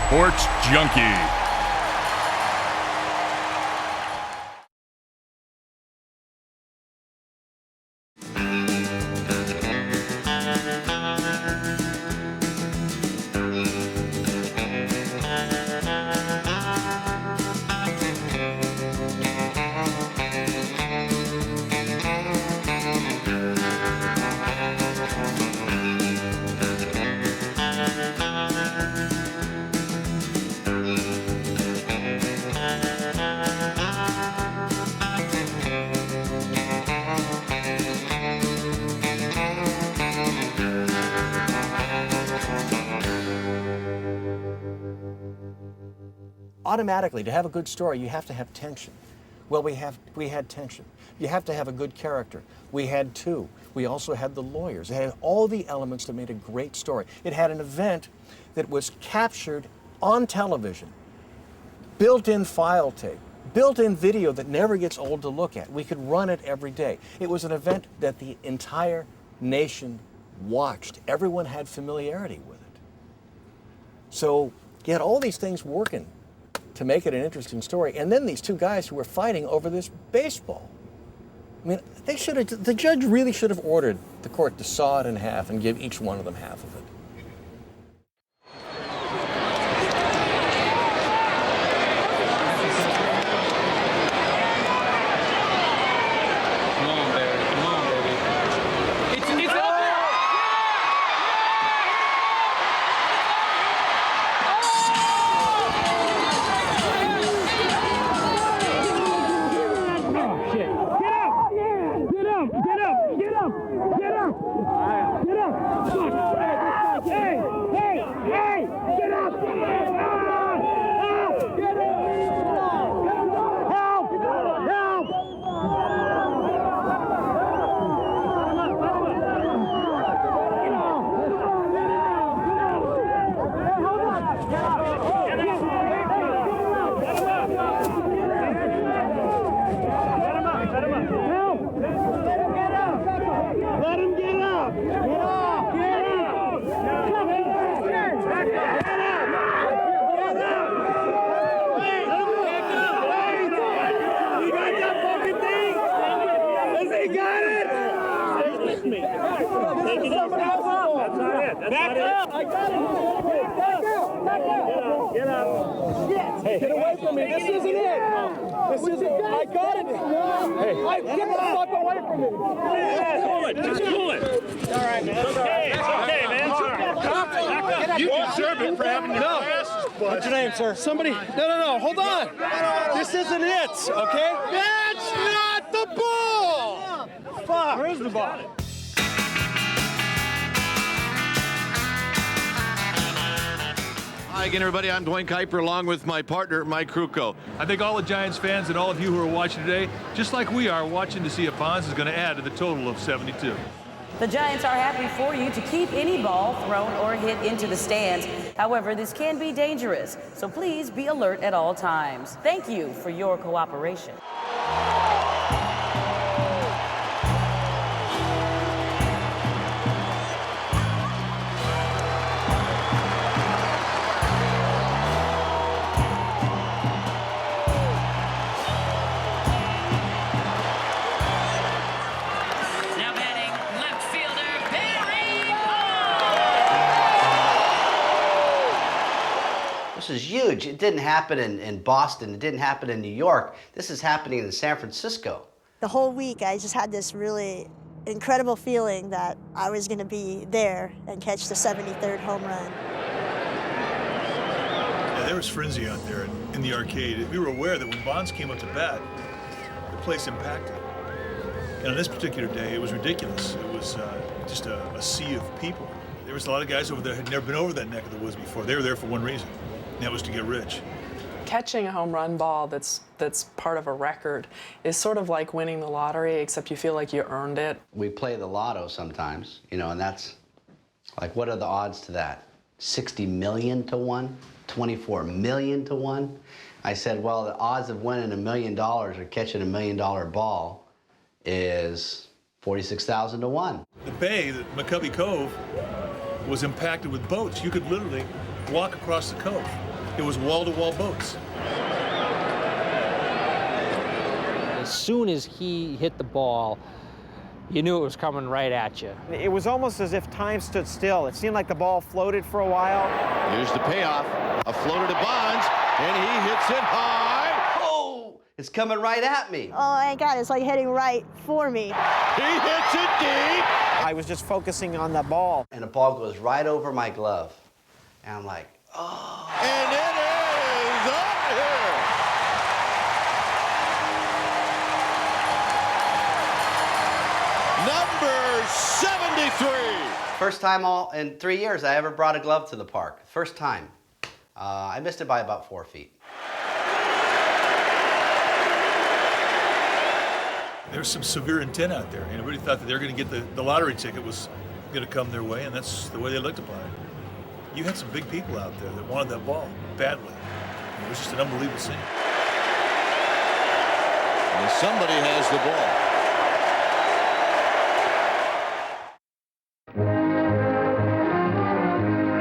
Sports Junkie. Automatically, to have a good story, you have to have tension. Well, we had tension. You have to have a good character. We had two. We also had the lawyers. It had all the elements that made a great story. It had an event that was captured on television, built-in file tape, built-in video that never gets old to look at. We could run it every day. It was an event that the entire nation watched. Everyone had familiarity with it. So you had all these things working to make it an interesting story. And then these two guys who were fighting over this baseball. I mean, the judge really should have ordered the court to saw it in half and give each one of them half of it. Get away from me. This isn't it. This isn't it. I got it. Hey, get the fuck away from me. Cool it. Just cool it. All right, man. It's okay. It's okay, man. All right. You deserve it for having your glasses busted. What's your name, sir? Somebody. No. Hold on. This isn't it, okay? That's not the ball. Fuck. Where's the ball? Hi again, everybody. I'm Dwayne Kuiper, along with my partner, Mike Krukow. I think all the Giants fans and all of you who are watching today, just like we are, watching to see if Bonds is going to add to the total of 72. The Giants are happy for you to keep any ball thrown or hit into the stands. However, this can be dangerous, so please be alert at all times. Thank you for your cooperation. This is huge. It didn't happen in Boston. It didn't happen in New York. This is happening in San Francisco. The whole week, I just had this really incredible feeling that I was going to be there and catch the 73rd home run. Yeah, there was frenzy out there in the arcade. We were aware that when Bonds came up to bat, the place impacted. And on this particular day, it was ridiculous. It was just a sea of people. There was a lot of guys over there who had never been over that neck of the woods before. They were there for one reason, and that was to get rich. Catching a home run ball that's part of a record is sort of like winning the lottery, except you feel like you earned it. We play the lotto sometimes, you know, and that's like, what are the odds to that? 60 million to 1? 24 million to 1? I said, well, the odds of winning $1 million or catching $1 million ball is 46,000 to 1. The bay, the McCovey Cove, was impacted with boats. You could literally walk across the cove. it was wall-to-wall boats. As soon as he hit the ball, you knew it was coming right at you. It was almost as if time stood still. It seemed like the ball floated for a while. Here's the payoff. A floater to Bonds, and he hits it high. Oh, it's coming right at me. Oh my God, it's like heading right for me. He hits it deep. I was just focusing on the ball. And the ball goes right over my glove. And I'm like, oh. And it is up here. Number 73. First time in 3 years I ever brought a glove to the park. First time. I missed it by about 4 feet. There's some severe intent out there. And everybody thought that they were going to get the lottery ticket was going to come their way, and that's the way they looked upon it. You had some big people out there that wanted that ball badly. It was just an unbelievable scene. And somebody has the ball.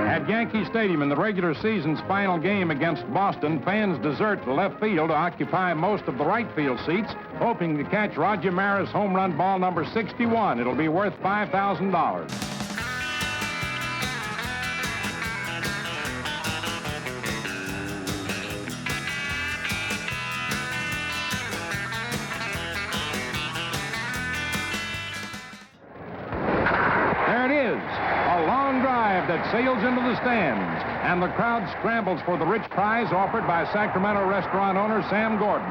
At Yankee Stadium in the regular season's final game against Boston, fans desert the left field to occupy most of the right field seats, hoping to catch Roger Maris' home run ball number 61. It'll be worth $5,000. That sails into the stands, and the crowd scrambles for the rich prize offered by Sacramento restaurant owner Sam Gordon.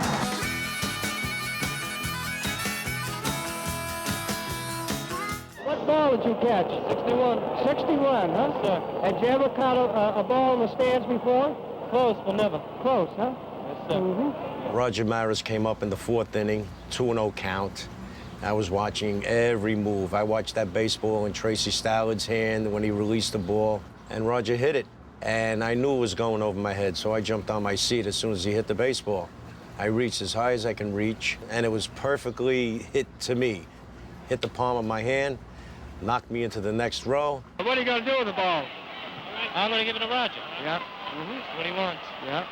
What ball did you catch? 61. 61, huh? Sir. Had you ever caught a ball in the stands before? Close, but never. Close, huh? Yes, sir. Mm-hmm. Roger Maris came up in the 4th inning, 2-0 count. I was watching every move. I watched that baseball in Tracy Stallard's hand when he released the ball, and Roger hit it. And I knew it was going over my head, so I jumped on my seat as soon as he hit the baseball. I reached as high as I can reach, and it was perfectly hit to me. Hit the palm of my hand, knocked me into the next row. What are you going to do with the ball? I'm going to give it to Roger. Yeah. Mm-hmm. That's what he wants. Yeah.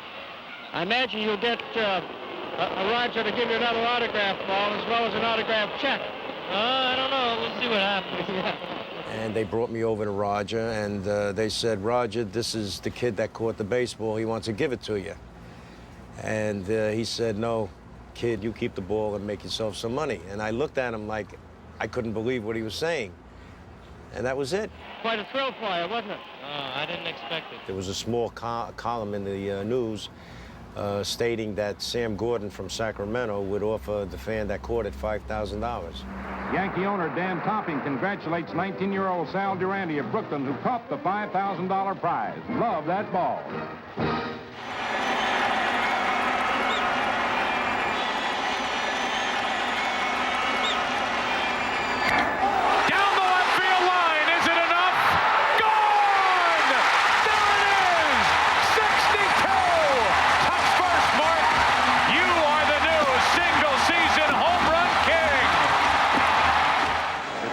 I imagine you'll get a Roger to give you another autograph ball as well as an autograph check. I don't know. We'll see what happens. And they brought me over to Roger, and they said, Roger, this is the kid that caught the baseball. He wants to give it to you. And he said, no, kid, you keep the ball and make yourself some money. And I looked at him like I couldn't believe what he was saying. And that was it. Quite a thrill for you, wasn't it? I didn't expect it. There was a small column in the news stating that Sam Gordon from Sacramento would offer the fan that caught it $5,000. Yankee owner Dan Topping congratulates 19-year-old Sal Durante of Brooklyn who caught the $5,000 prize. Love that ball.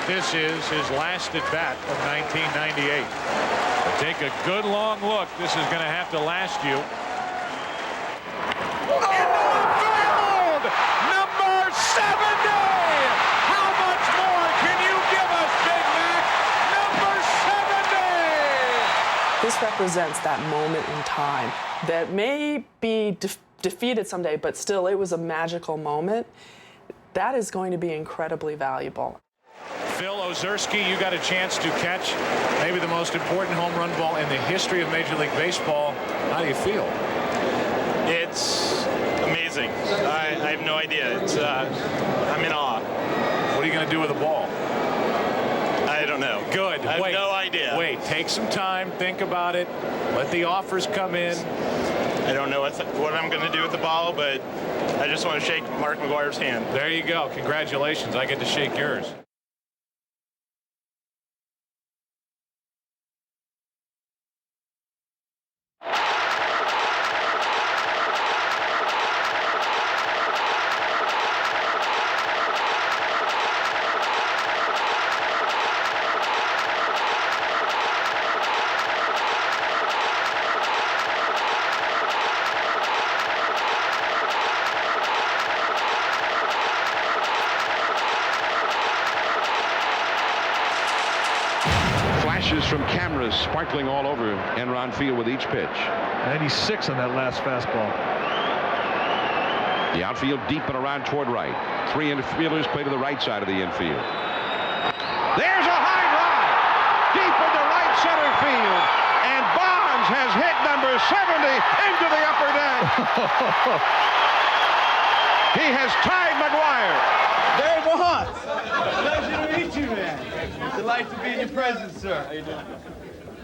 This is his last at bat of 1998. Take a good long look. This is going to have to last you. Into the field! Number 70! How much more can you give us, Big Mac? Number 70! This represents that moment in time that may be defeated someday, but still it was a magical moment. That is going to be incredibly valuable. Phil Ozerski, you got a chance to catch maybe the most important home run ball in the history of Major League Baseball. How do you feel? It's amazing. I have no idea. It's I'm in awe. What are you going to do with the ball? I don't know. Good. I have no idea. Wait, take some time, think about it. Let the offers come in. I don't know what I'm going to do with the ball, but I just want to shake Mark McGwire's hand. There you go. Congratulations. I get to shake yours. flashes from cameras sparkling all over Enron Field with each pitch. 96 on that last fastball. The outfield deep and around toward right. 3 infielders play to the right side of the infield. There's a high drive deep into right center field, and Bonds has hit number 70 into the upper deck. He has tied McGwire. Barry Bonds. Pleasure to meet you, man. Delight to be in your presence, sir. How you doing?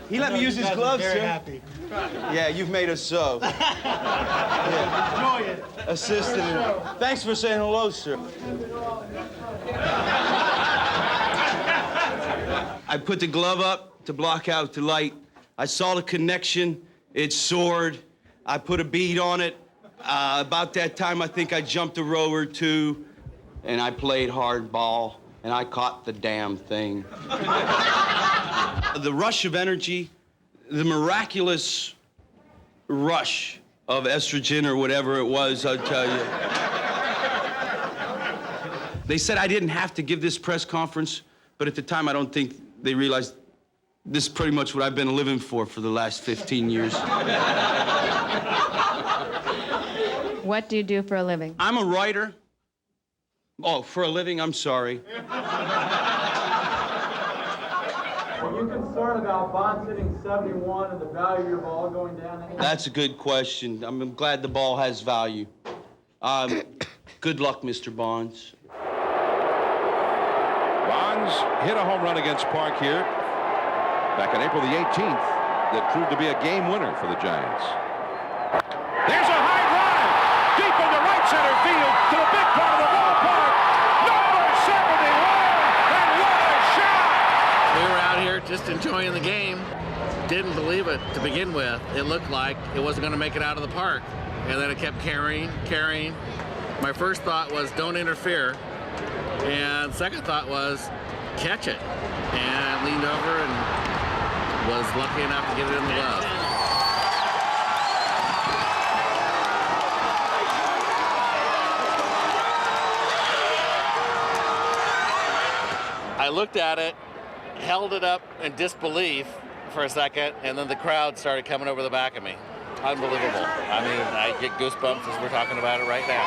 He let me use his gloves, sir. Happy. Yeah, you've made us so. Yeah. Enjoy it. Assistant. Thanks for saying hello, sir. I put the glove up to block out the light. I saw the connection. It soared. I put a bead on it. About that time, I think I jumped a row or two, and I played hardball, and I caught the damn thing. The rush of energy, the miraculous rush of estrogen or whatever it was, I'll tell you. They said I didn't have to give this press conference, but at the time I don't think they realized this is pretty much what I've been living for the last 15 years. What do you do for a living? I'm a writer. Oh, for a living, I'm sorry. Are you concerned about Bonds hitting 71 and the value of your ball going down? That's a good question. I'm glad the ball has value. Good luck, Mr. Bonds. Bonds hit a home run against Park here back on April the 18th that proved to be a game winner for the Giants. There's a high drive deep into right center field to the big part of the ballpark. Number 71, and what a shot! We were out here just enjoying the game. Didn't believe it to begin with. It looked like it wasn't going to make it out of the park. And then it kept carrying. My first thought was don't interfere. And second thought was catch it. And I leaned over and was lucky enough to get it in the glove. I looked at it, held it up in disbelief for a second, and then the crowd started coming over the back of me. Unbelievable. I mean, I get goosebumps as we're talking about it right now.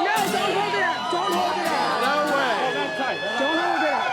No, don't hold it up. Don't hold it up. No way. Don't hold it up.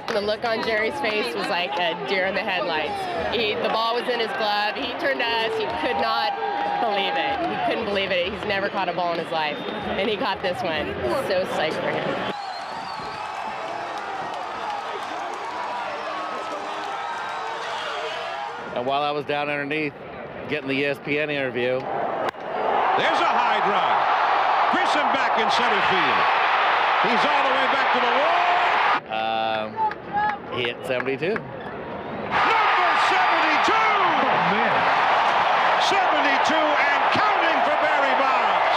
The look on Jerry's face was like a deer in the headlights. The ball was in his glove. He turned to us. He could not believe it. He couldn't believe it. He's never caught a ball in his life. And he caught this one. So psyched for him. And while I was down underneath getting the ESPN interview, there's a high drive. Grissom back in center field. He's all the way back to the wall. he hit 72. Number 72! Oh, man. 72 and counting for Barry Bonds.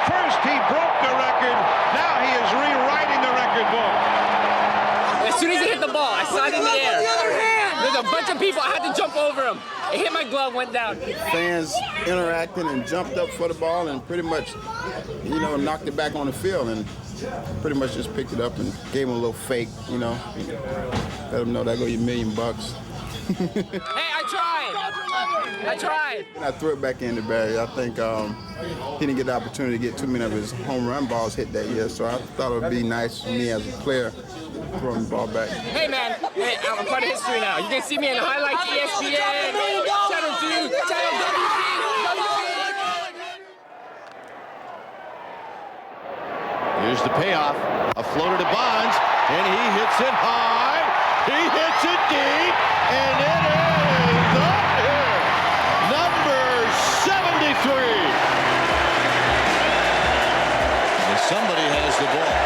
First he broke the record. Now he is rewriting the record book. As soon as he hit the ball, I saw it in the air. There's a bunch of people. I had to jump over him. It hit my glove, went down. Fans interacting and jumped up for the ball and pretty much, knocked it back on the field and pretty much just picked it up and gave him a little fake, let him know that go your $1 million. Hey, I tried. I tried. I threw it back in the bag. I think he didn't get the opportunity to get too many of his home run balls hit that year, so I thought it would be nice for me as a player throwing the ball back. Hey, man, hey, I'm part of history now. You can see me in the highlights, ESPN, Channel 2, Channel WB. Here's the payoff. A floater to Bonds, and he hits it high. He hits it deep, and it is up here. Number 73. And somebody has the ball.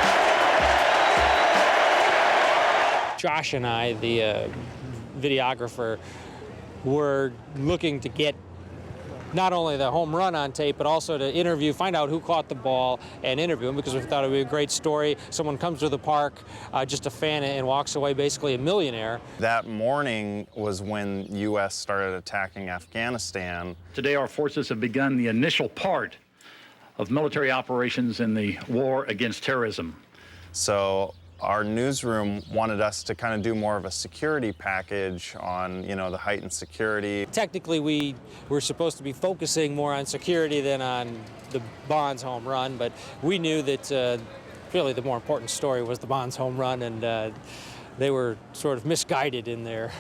Josh and I, the videographer, were looking to get not only the home run on tape, but also to find out who caught the ball and interview him, because we thought it would be a great story. Someone comes to the park, just a fan, and walks away basically a millionaire. That morning was when U.S. started attacking Afghanistan. Today, our forces have begun the initial part of military operations in the war against terrorism. So our newsroom wanted us to kind of do more of a security package on, the heightened security. Technically, we were supposed to be focusing more on security than on the Bonds home run, but we knew that really the more important story was the Bonds home run, and they were sort of misguided in their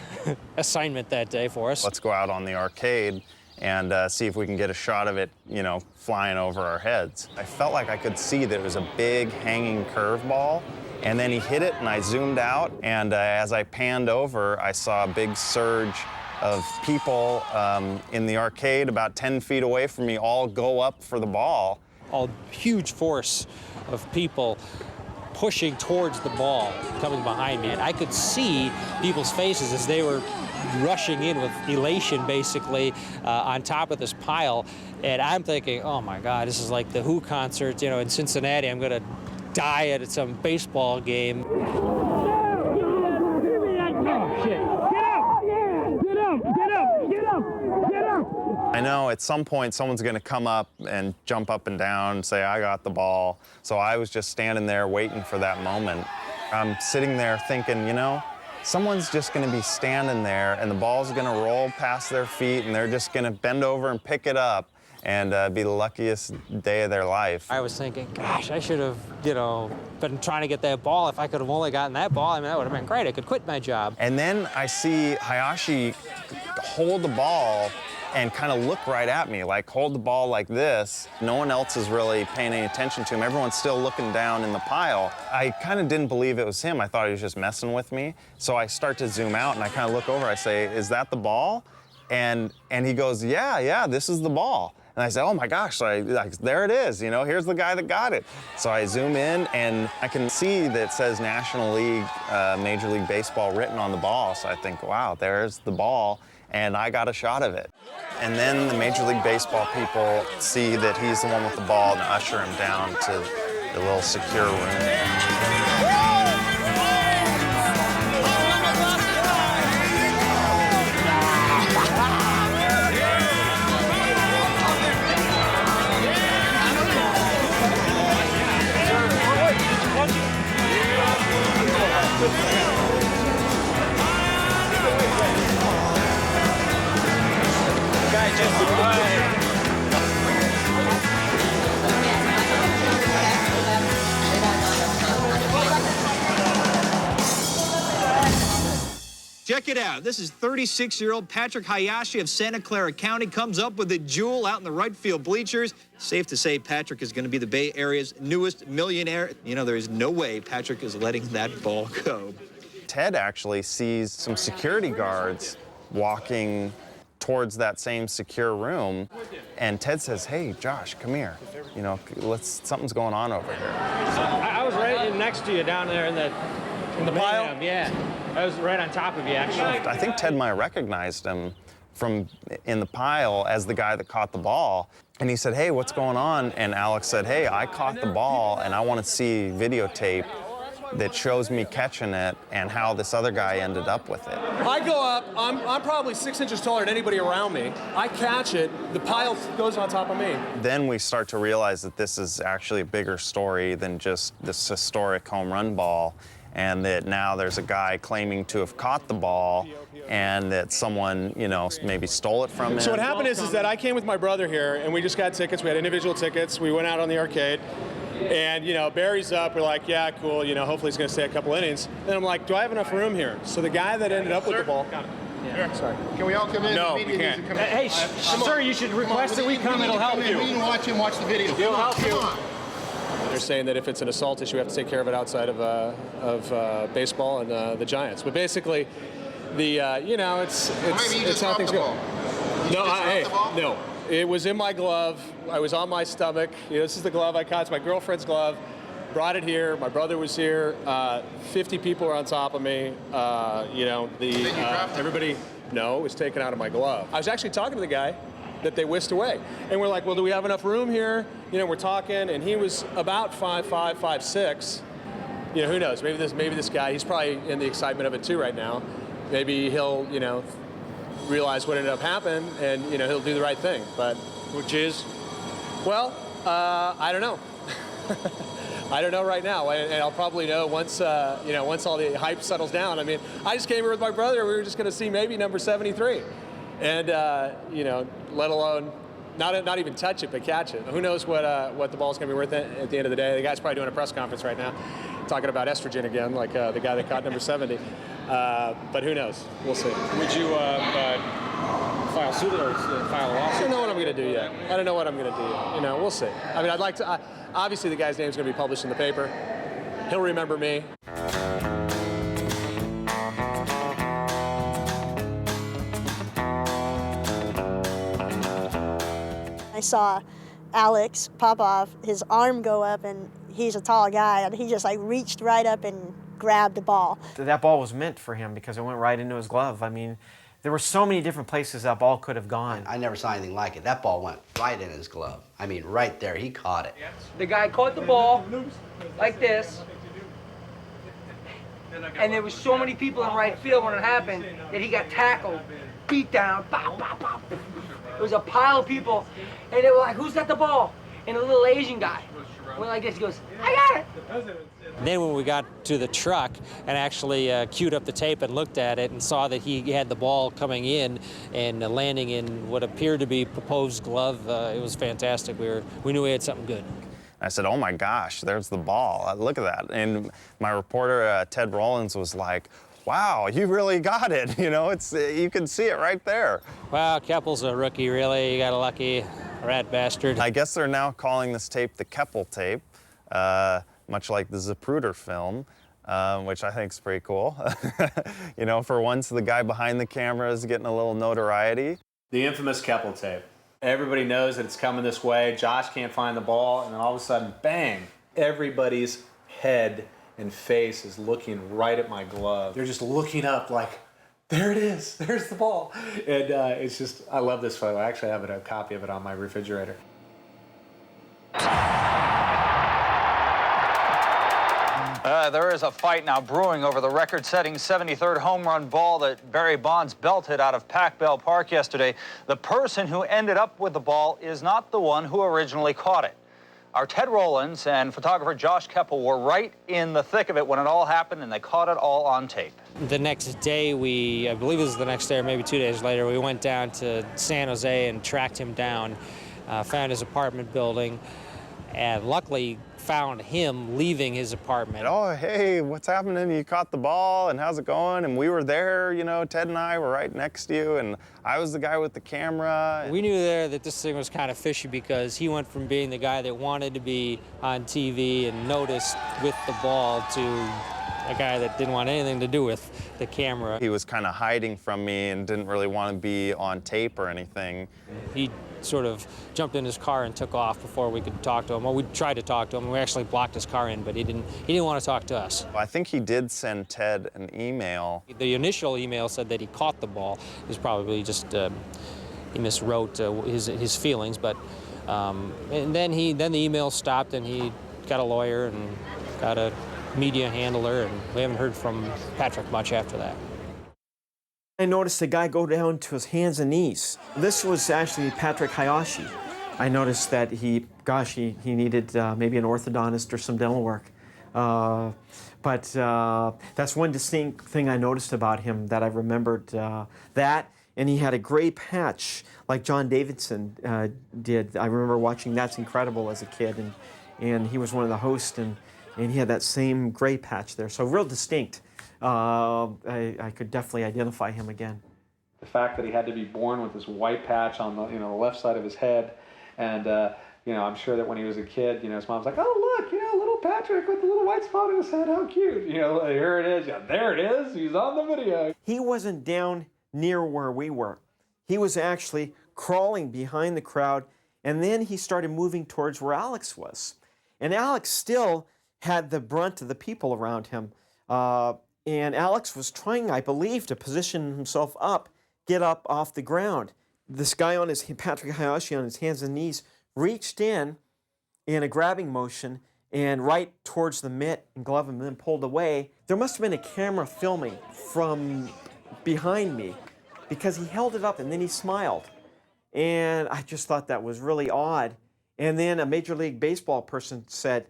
assignment that day for us. Let's go out on the arcade and see if we can get a shot of it, flying over our heads. I felt like I could see that it was a big hanging curveball. And then he hit it, and I zoomed out, and as I panned over, I saw a big surge of people in the arcade about 10 feet away from me all go up for the ball. A huge force of people pushing towards the ball coming behind me, and I could see people's faces as they were rushing in with elation, basically, on top of this pile. And I'm thinking, oh my God, this is like the Who concert, in Cincinnati. I'm gonna die at some baseball game. I know at some point someone's gonna come up and jump up and down and say, I got the ball. So I was just standing there waiting for that moment. I'm sitting there thinking, someone's just gonna be standing there and the ball's gonna roll past their feet and they're just gonna bend over and pick it up and be the luckiest day of their life. I was thinking, gosh, I should have, been trying to get that ball. If I could have only gotten that ball, that would have been great. I could quit my job. And then I see Hayashi hold the ball and kind of look right at me, like hold the ball like this. No one else is really paying any attention to him. Everyone's still looking down in the pile. I kind of didn't believe it was him. I thought he was just messing with me. So I start to zoom out and I kind of look over. I say, is that the ball? And he goes, yeah, this is the ball. And I say, oh my gosh, so there it is, here's the guy that got it. So I zoom in and I can see that it says National League, Major League Baseball written on the ball. So I think, wow, there's the ball, and I got a shot of it. And then the Major League Baseball people see that he's the one with the ball and usher him down to the little secure room. Check it out. This is 36-year-old Patrick Hayashi of Santa Clara County comes up with a jewel out in the right field bleachers. Safe to say Patrick is going to be the Bay Area's newest millionaire. There is no way Patrick is letting that ball go. Ted actually sees some security guards walking towards that same secure room, and Ted says, hey, Josh, come here. Something's going on over here. I was right next to you down there in the pile? Yeah. I was right on top of you, actually. I think Ted might have recognized him from in the pile as the guy that caught the ball. And he said, hey, what's going on? And Alex said, hey, I caught the ball, and I want to see videotape that shows me catching it and how this other guy ended up with it. I go up, I'm probably 6 inches taller than anybody around me. I catch it, the pile goes on top of me. Then we start to realize that this is actually a bigger story than just this historic home run ball. and that now there's a guy claiming to have caught the ball and that someone, you know, maybe stole it from him. So what happened is that I came with my brother here, and we just got tickets. We had individual tickets. We went out on the arcade, and, you know, Barry's up. We're like, yeah, cool. You know, hopefully he's going to stay a couple innings. Then I'm like, do I have enough room here? So the guy that ended up with the ball. Yeah. Sorry. Can we all come in? No, we can't. Hey, sir, you should request that we come. It'll help you. We can watch him watch the video. It'll help you. Come on. They're saying that if it's an assault issue, we have to take care of it outside of baseball and the Giants. But basically, the you know, it's how things go. No, it was in my glove. I was on my stomach. You know, this is the glove I caught. It's my girlfriend's glove. Brought it here. My brother was here. 50 people were on top of me. You know, everybody. No, it was taken out of my glove. I was actually talking to the guy that they whisked away, and we're like, well, do we have enough room here? You know, we're talking, and he was about 5'5", 5'6". You know, who knows? Maybe this guy. He's probably in the excitement of it too right now. Maybe he'll, you know, realize what ended up happening, and, you know, he'll do the right thing. But which is, well, I don't know. I don't know right now, and I'll probably know once, you know, once all the hype settles down. I mean, I just came here with my brother. We were just going to see maybe number 73, and you know, let alone not even touch it, but catch it. Who knows what the ball's going to be worth at the end of the day? The guy's probably doing a press conference right now, talking about estrogen again, like the guy that caught number 70. But who knows? We'll see. Would you file suit or file a lawsuit? I don't know what I'm going to do yet. I don't know what I'm going to do yet. You know, we'll see. I mean, I'd like to. Obviously, the guy's name's going to be published in the paper. He'll remember me. I saw Alex Popov, his arm go up, and he's a tall guy, and he just like reached right up and grabbed the ball. That ball was meant for him because it went right into his glove. I mean, there were so many different places that ball could have gone. I never saw anything like it. That ball went right in his glove. I mean, right there. He caught it. The guy caught the ball like this, and there was so many people in right field when it happened that he got tackled, beat down, pop, pop, pop. There was a pile of people, and they were like, who's got the ball? And a little Asian guy went like this. He goes, I got it. Then when we got to the truck and actually queued up the tape and looked at it and saw that he had the ball coming in and landing in what appeared to be Popov's glove, it was fantastic. We knew we had something good. I said, oh my gosh, there's the ball. Look at that. And my reporter, Ted Rollins, was like, wow, you really got it. You know, you can see it right there. Wow, Keppel's a rookie, really. You got a lucky rat bastard. I guess they're now calling this tape the Keppel tape. Much like the Zapruder film, which I think is pretty cool. You know, for once, the guy behind the camera is getting a little notoriety. The infamous Keppel tape. Everybody knows that it's coming this way. Josh can't find the ball, and then all of a sudden, bang! Everybody's head and face is looking right at my glove. They're just looking up like, there it is, there's the ball. And it's just, I love this photo. I actually have a copy of it on my refrigerator. There is a fight now brewing over the record-setting 73rd home run ball that Barry Bonds belted out of Pac Bell Park yesterday. The person who ended up with the ball is not the one who originally caught it. Our Ted Rollins and photographer Josh Keppel were right in the thick of it when it all happened, and they caught it all on tape. The next day, I believe it was the next day or maybe 2 days later, we went down to San Jose and tracked him down, found his apartment building, and luckily found him leaving his apartment. Oh, hey, what's happening? You caught the ball, and how's it going? And we were there, you know, Ted and I were right next to you, and I was the guy with the camera. We knew there that this thing was kind of fishy because he went from being the guy that wanted to be on TV and noticed with the ball to a guy that didn't want anything to do with the camera. He was kind of hiding from me and didn't really want to be on tape or anything. He sort of jumped in his car and took off before we could talk to him. Well, we tried to talk to him. We actually blocked his car in, but he didn't want to talk to us. I think he did send Ted an email. The initial email said that he caught the ball. It was probably just he miswrote his feelings, but and then the email stopped, and he got a lawyer and got a media handler, and we haven't heard from Patrick much after that. I noticed a guy go down to his hands and knees. This was actually Patrick Hayashi. I noticed that he needed maybe an orthodontist or some dental work. But that's one distinct thing I noticed about him that I remembered that. And he had a gray patch like John Davidson did. I remember watching That's Incredible as a kid, and he was one of the hosts, and he had that same gray patch there. So real distinct. I could definitely identify him again. The fact that he had to be born with this white patch on the the left side of his head, and I'm sure that when he was a kid, his mom's like, oh look, little Patrick with the little white spot on his head, how cute. Here it is. Yeah, there it is. He's on the video. He wasn't down near where we were. He was actually crawling behind the crowd, and then he started moving towards where Alex was. And Alex still had the brunt of the people around him. And Alex was trying, I believe, to position himself up, get up off the ground. This guy Patrick Hayashi on his hands and knees, reached in a grabbing motion and right towards the mitt and glove and then pulled away. There must have been a camera filming from behind me because he held it up and then he smiled. And I just thought that was really odd. And then a Major League Baseball person said,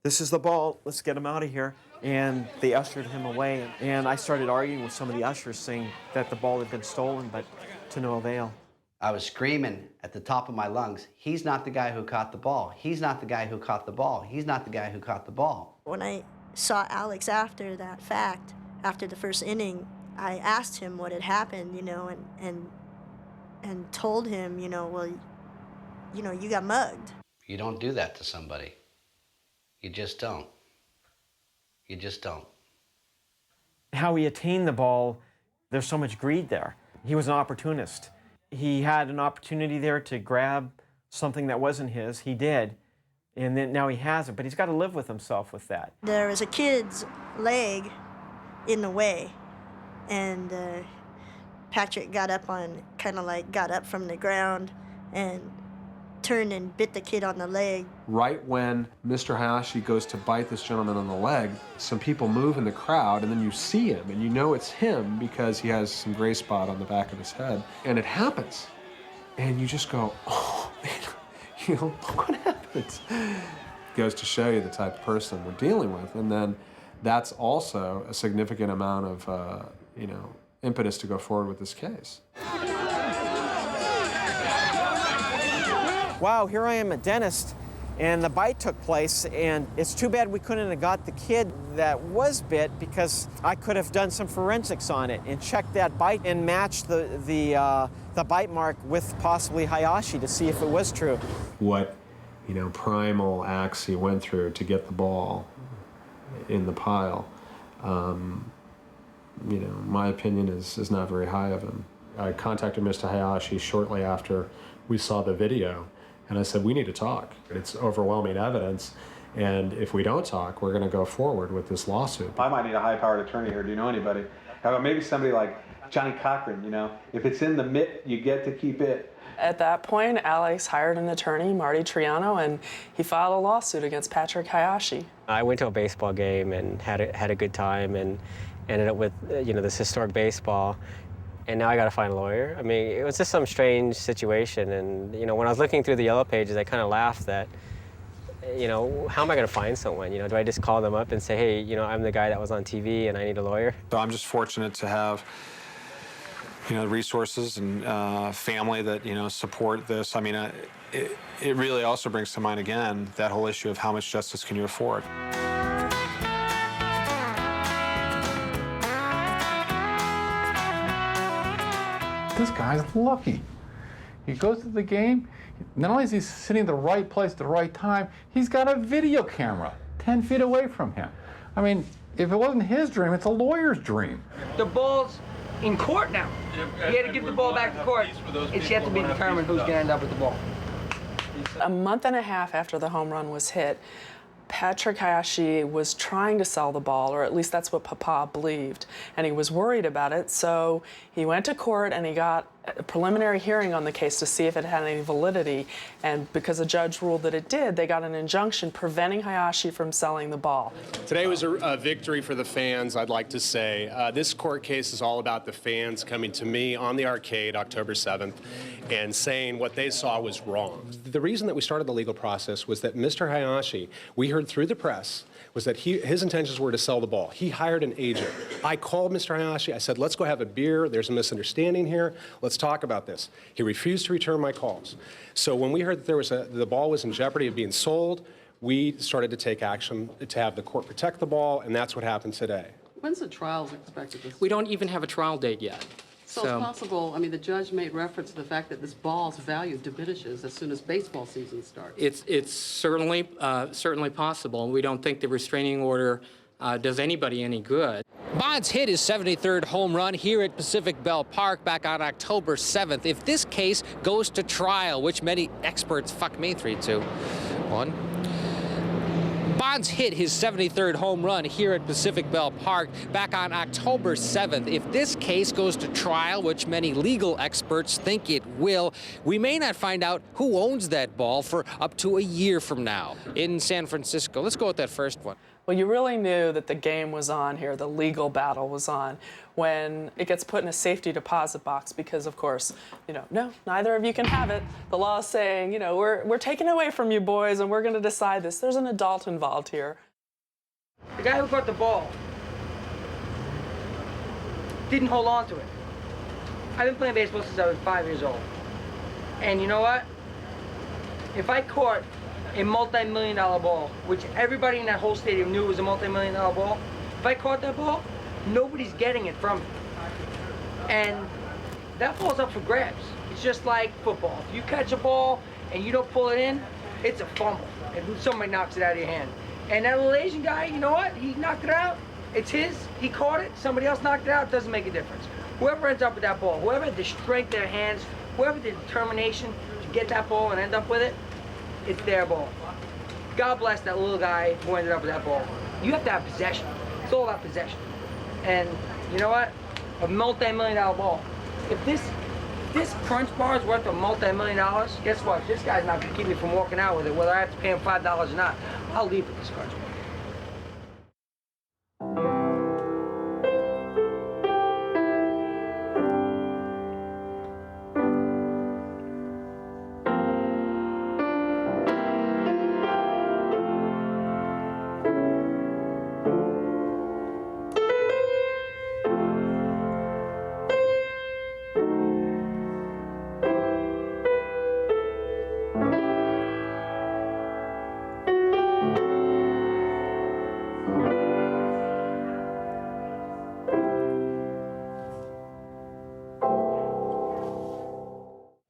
this is the ball, let's get him out of here. And they ushered him away. And I started arguing with some of the ushers saying that the ball had been stolen, but to no avail. I was screaming at the top of my lungs, he's not the guy who caught the ball. He's not the guy who caught the ball. He's not the guy who caught the ball. When I saw Alex after that fact, after the first inning, I asked him what had happened, and told him, well, you got mugged. You don't do that to somebody. You just don't. You just don't. How he attained the ball, there's so much greed there. He was an opportunist. He had an opportunity there to grab something that wasn't his. He did. And then now he has it, but he's got to live with himself with that. There was a kid's leg in the way, and Patrick got up from the ground and turned and bit the kid on the leg. Right when Mr. Hayashi goes to bite this gentleman on the leg, some people move in the crowd, and then you see him, and you know it's him because he has some gray spot on the back of his head. And it happens. And you just go, oh, man, look what happens. Goes to show you the type of person we're dealing with. And then that's also a significant amount of, impetus to go forward with this case. Wow, here I am, a dentist, and the bite took place, and it's too bad we couldn't have got the kid that was bit because I could have done some forensics on it and checked that bite and matched the bite mark with possibly Hayashi to see if it was true. What, primal acts he went through to get the ball in the pile, my opinion is not very high of him. I contacted Mr. Hayashi shortly after we saw the video. And I said, we need to talk. It's overwhelming evidence, and if we don't talk, we're going to go forward with this lawsuit. I might need a high-powered attorney here. Do you know anybody? How about maybe somebody like Johnny Cochran, If it's in the mitt, you get to keep it. At that point, Alex hired an attorney, Marty Triano, and he filed a lawsuit against Patrick Hayashi. I went to a baseball game and had a good time and ended up with, this historic baseball. And now I got to find a lawyer. I mean, it was just some strange situation. And, when I was looking through the Yellow Pages, I kind of laughed that, how am I going to find someone? Do I just call them up and say, hey, I'm the guy that was on TV and I need a lawyer? So I'm just fortunate to have, resources and family that, support this. I mean, it really also brings to mind, again, that whole issue of how much justice can you afford? This guy's lucky. He goes to the game, not only is he sitting in the right place at the right time, he's got a video camera 10 feet away from him. I mean, if it wasn't his dream, it's a lawyer's dream. The ball's in court now. He had to give the ball back to court. It's yet to be determined who's going to end up with the ball. A month and a half after the home run was hit, Patrick Hayashi was trying to sell the ball, or at least that's what POPOV believed, and he was worried about it, so he went to court and he got a preliminary hearing on the case to see if it had any validity, and because the judge ruled that it did, they got an injunction preventing Hayashi from selling the ball. Today was a victory for the fans, I'd like to say. This court case is all about the fans coming to me on the arcade October 7th and saying what they saw was wrong. The reason that we started the legal process was that Mr. Hayashi, we heard heard through the press was that his intentions were to sell the ball. He hired an agent. I called Mr. Hayashi. I said, let's go have a beer. There's a misunderstanding here. Let's talk about this. He refused to return my calls. So when we heard that the ball was in jeopardy of being sold, we started to take action to have the court protect the ball, and that's what happened today. When's the trial expected? We don't even have a trial date yet. So it's possible, I mean, the judge made reference to the fact that this ball's value diminishes as soon as baseball season starts. It's certainly possible, and we don't think the restraining order does anybody any good. Bonds hit his 73rd home run here at Pacific Bell Park back on October 7th. If this case goes to trial, which many experts, fuck me, 3-2, 1. Bonds hit his 73rd home run here at Pacific Bell Park back on October 7th. If this case goes to trial, which many legal experts think it will, we may not find out who owns that ball for up to a year from now. In San Francisco, let's go with that first one. Well, you really knew that the game was on here, the legal battle was on, when it gets put in a safety deposit box because, of course, no, neither of you can have it. The law is saying, we're taking it away from you boys and we're going to decide this. There's an adult involved here. The guy who caught the ball didn't hold on to it. I've been playing baseball since I was 5 years old. And you know what? If I caught a multi-million-dollar ball, which everybody in that whole stadium knew was a multi-million-dollar ball, if I caught that ball, nobody's getting it from me. And that ball's up for grabs. It's just like football. If you catch a ball and you don't pull it in, it's a fumble. And somebody knocks it out of your hand. And that little Asian guy, you know what? He knocked it out. It's his. He caught it. Somebody else knocked it out. It doesn't make a difference. Whoever ends up with that ball, whoever had the strength in their hands, whoever the determination to get that ball and end up with it, it's their ball. God bless that little guy who ended up with that ball. You have to have possession. It's all about possession. And you know what? A multi-million-dollar ball. If this crunch bar is worth a multi-million-dollars, guess what? This guy's not going to keep me from walking out with it, whether I have to pay him $5 or not. I'll leave with this crunch bar.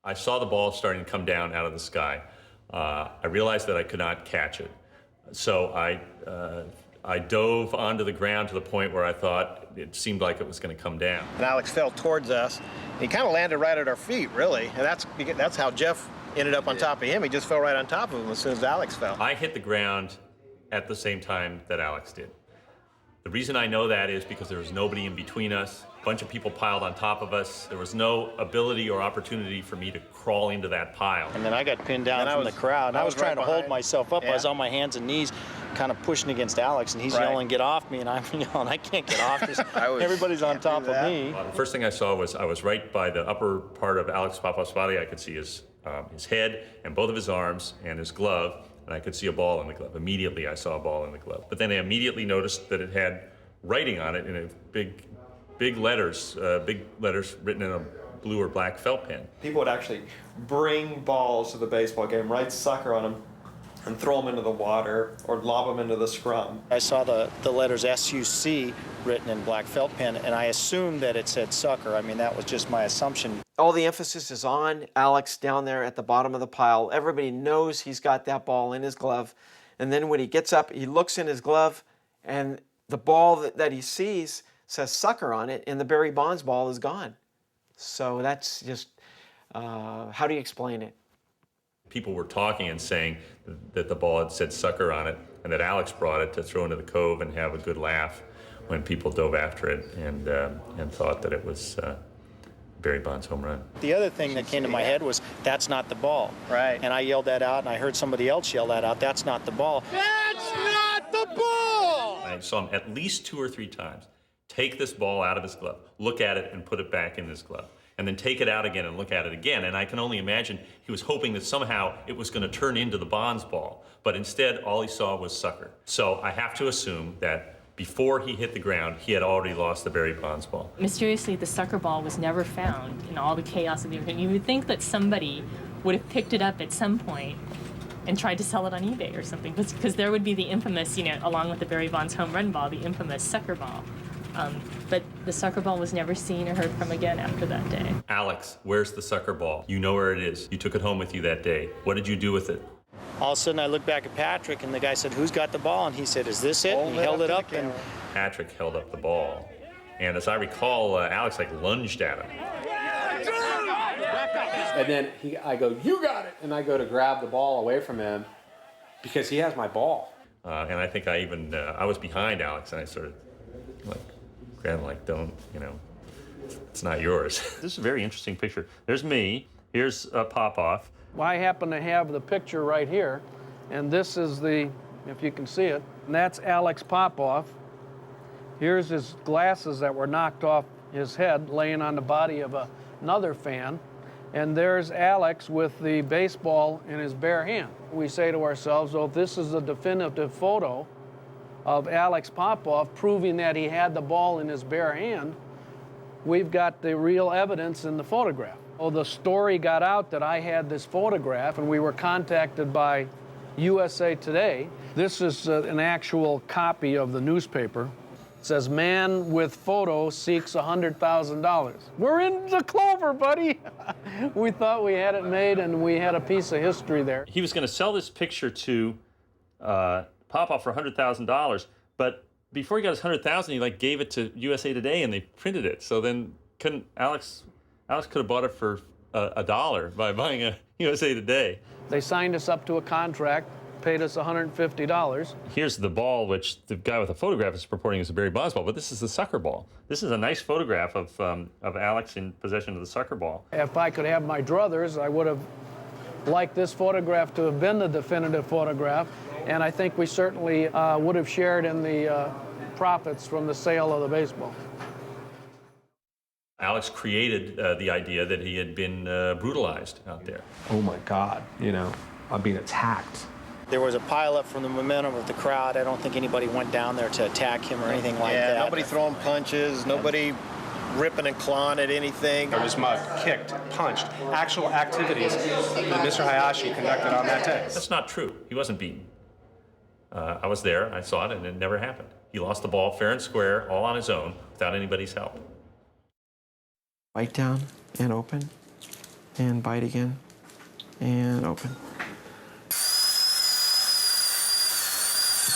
I saw the ball starting to come down out of the sky. I realized that I could not catch it. So I dove onto the ground to the point where I thought it seemed like it was going to come down. And Alex fell towards us. He kind of landed right at our feet, really. And that's how Jeff ended up on top of him. He just fell right on top of him as soon as Alex fell. I hit the ground at the same time that Alex did. The reason I know that is because there was nobody in between us. A bunch of people piled on top of us. There was no ability or opportunity for me to crawl into that pile. And then I got pinned down from the crowd. I was trying to hold myself up. I was on my hands and knees kind of pushing against Alex, and he's yelling, "Get off me," and I'm yelling, "I can't get off because everybody's on top of me." The first thing I saw was I was right by the upper part of Alex Popov's body. I could see his head and both of his arms and his glove, and I could see a ball in the glove. Immediately I saw a ball in the glove. But then I immediately noticed that it had writing on it in a big letters written in a blue or black felt pen. People would actually bring balls to the baseball game, write sucker on them, and throw them into the water or lob them into the scrum. I saw the letters SUC written in black felt pen, and I assumed that it said sucker. I mean, that was just my assumption. All the emphasis is on Alex down there at the bottom of the pile. Everybody knows he's got that ball in his glove. And then when he gets up, he looks in his glove, and the ball that he sees says sucker on it, and the Barry Bonds ball is gone. So that's just, how do you explain it? People were talking and saying that the ball had said sucker on it and that Alex brought it to throw into the cove and have a good laugh when people dove after it and thought that it was Barry Bonds' home run. The other thing that came to my head was, that's not the ball. Right. And I yelled that out, and I heard somebody else yell that out, that's not the ball. That's not the ball! I saw him at least 2 or 3 times take this ball out of his glove, look at it, and put it back in his glove. and then take it out again and look at it again. And I can only imagine he was hoping that somehow it was going to turn into the Bonds ball. But instead, all he saw was sucker. So I have to assume that before he hit the ground, he had already lost the Barry Bonds ball. Mysteriously, the sucker ball was never found in all the chaos of the event. You would think that somebody would have picked it up at some point and tried to sell it on eBay or something, because there would be the infamous, you know, along with the Barry Bonds home run ball, the infamous sucker ball. But the sucker ball was never seen or heard from again after that day. Alex, where's the sucker ball? You know where it is. You took it home with you that day. What did you do with it? All of a sudden, I looked back at Patrick, and the guy said, "Who's got the ball?" And he said, "Is this it?" And he held it up, and Patrick held up the ball. And as I recall, Alex like lunged at him. And then I go, "You got it!" And I go to grab the ball away from him because he has my ball. And I think I even, I was behind Alex, and I sort of like grabbed him like, don't, you know, it's not yours. This is a very interesting picture. There's me. Here's Popov. I happen to have the picture right here, and this is the, if you can see it, and that's Alex Popov. Here's his glasses that were knocked off his head, laying on the body of another fan. And there's Alex with the baseball in his bare hand. We say to ourselves, well, if this is a definitive photo of Alex Popov proving that he had the ball in his bare hand, we've got the real evidence in the photograph. Well, the story got out that I had this photograph, and we were contacted by USA Today. This is an actual copy of the newspaper. It says, "Man with photo seeks $100,000. We're in the clover, buddy. We thought we had it made, and we had a piece of history there. He was going to sell this picture to Popov for $100,000, but before he got his $100,000, he like gave it to USA Today, and they printed it. So then Alex could have bought it for $1 by buying a USA Today. They signed us up to a contract, paid us $150. Here's the ball, which the guy with the photograph is purporting is a Barry Bonds ball, but this is the sucker ball. This is a nice photograph of Alex in possession of the sucker ball. If I could have my druthers, I would have liked this photograph to have been the definitive photograph, and I think we certainly would have shared in the profits from the sale of the baseball. Alex created the idea that he had been brutalized out there. Oh my God, you know, I'm being attacked. there was a pileup from the momentum of the crowd. I don't think anybody went down there to attack him or anything like that. Yeah, nobody throwing punches, nobody ripping and clawing at anything. There was mugged, kicked, punched, actual activities that Mr. Hayashi conducted on that day. That's not true. He wasn't beaten. I was there, I saw it, and it never happened. He lost the ball fair and square, all on his own, without anybody's help. Bite down and open, and bite again, and open.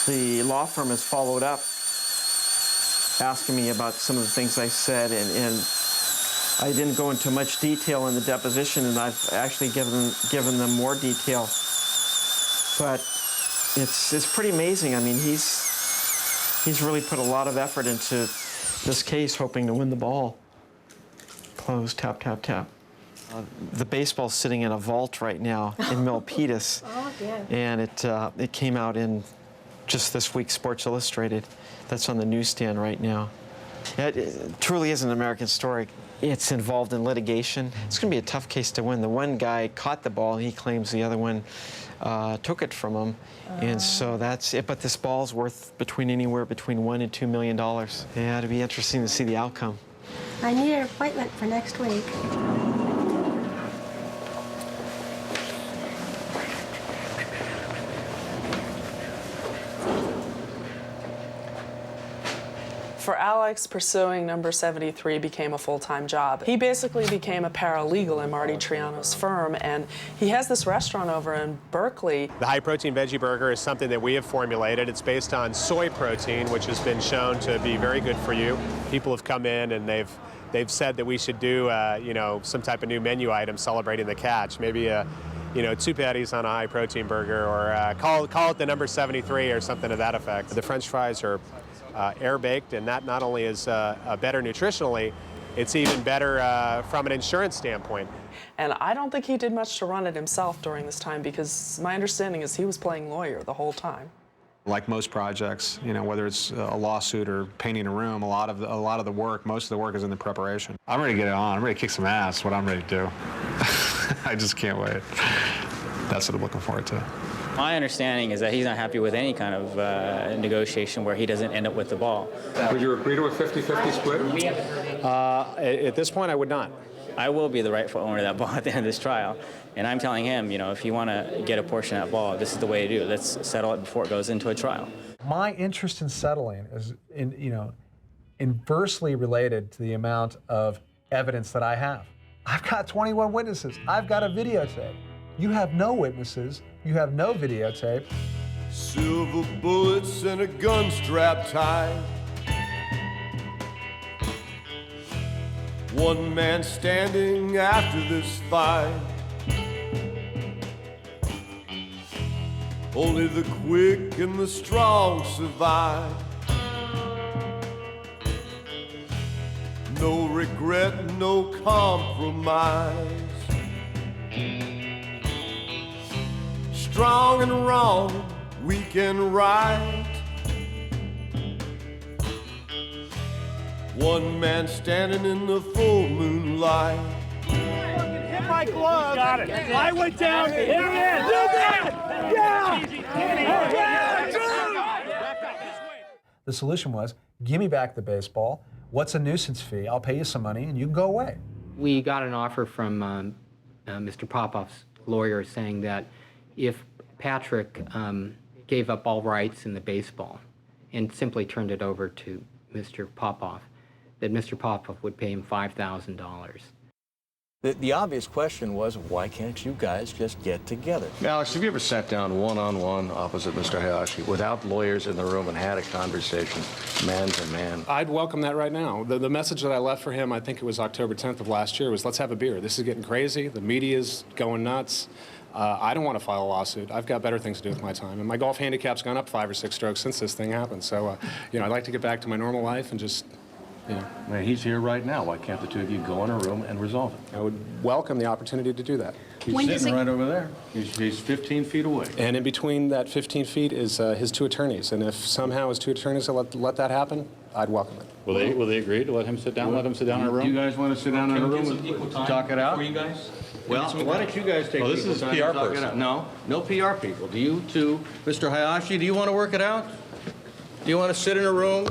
The law firm has followed up, asking me about some of the things I said, and I didn't go into much detail in the deposition, and I've actually given them more detail. But it's pretty amazing. I mean, he's really put a lot of effort into this case, hoping to win the ball. Close, tap, tap, tap. The baseball's sitting in a vault right now in Milpitas, and it came out in just this week's Sports Illustrated. That's on the newsstand right now. It truly is an American story. It's involved in litigation. It's going to be a tough case to win. The one guy caught the ball. He claims the other one took it from him. And so that's it. But this ball's worth anywhere between $1 and $2 million. Yeah, it'll be interesting to see the outcome. I need an appointment for next week. For Alex, pursuing number 73 became a full-time job. He basically became a paralegal in Marty Triano's firm, and he has this restaurant over in Berkeley. The high-protein veggie burger is something that we have formulated. It's based on soy protein, which has been shown to be very good for you. People have come in and they've said that we should do some type of new menu item celebrating the catch. Maybe 2 patties on a high-protein burger, or call it the number 73 or something to that effect. The French fries are air-baked, and that not only is better nutritionally, it's even better from an insurance standpoint. And I don't think he did much to run it himself during this time, because my understanding is he was playing lawyer the whole time. Like most projects, you know, whether it's a lawsuit or painting a room, a lot of the work, most of the work is in the preparation. I'm ready to get it on. I'm ready to kick some ass. What I'm ready to do. I just can't wait. That's what I'm looking forward to. My understanding is that he's not happy with any kind of negotiation where he doesn't end up with the ball. Would you agree to a 50-50 split? At this point, I would not. I will be the rightful owner of that ball at the end of this trial. And I'm telling him, you know, if you want to get a portion of that ball, this is the way to do it. Let's settle it before it goes into a trial. My interest in settling is, inversely related to the amount of evidence that I have. I've got 21 witnesses. I've got a videotape. You have no witnesses. You have no videotape. Silver bullets and a gun strap tied. One man standing after this fight. Only the quick and the strong survive. No regret, no compromise. Strong and wrong, weak and right. One man standing in the full moonlight. Hit my glove. Got it. I went down. Hit it in. Do that. Yeah. The solution was, give me back the baseball. What's a nuisance fee? I'll pay you some money and you can go away. We got an offer from Mr. Popov's lawyer saying that if Patrick gave up all rights in the baseball and simply turned it over to Mr. Popov, that Mr. Popov would pay him $5,000. The obvious question was, why can't you guys just get together? Alex, have you ever sat down one-on-one opposite Mr. Hayashi without lawyers in the room and had a conversation, man to man? I'd welcome that right now. The message that I left for him, I think it was October 10th of last year, was let's have a beer. This is getting crazy. The media's going nuts. I don't want to file a lawsuit. I've got better things to do with my time. And my golf handicap's gone up 5 or 6 strokes since this thing happened. So, I'd like to get back to my normal life and just, Well, he's here right now. Why can't the two of you go in a room and resolve it? I would welcome the opportunity to do that. He's sitting right over there. He's 15 feet away. And in between that 15 feet is his 2 attorneys. And if somehow his 2 attorneys will let that happen, I'd welcome it. Will they agree to let him sit down? Let him sit down in a room? You guys want to sit down in a room and talk it out? For you guys? Well, why don't you guys take this is time PR to talk it person. out? No, no PR people. Do you two, Mr. Hayashi, do you want to work it out? Do you want to sit in a room?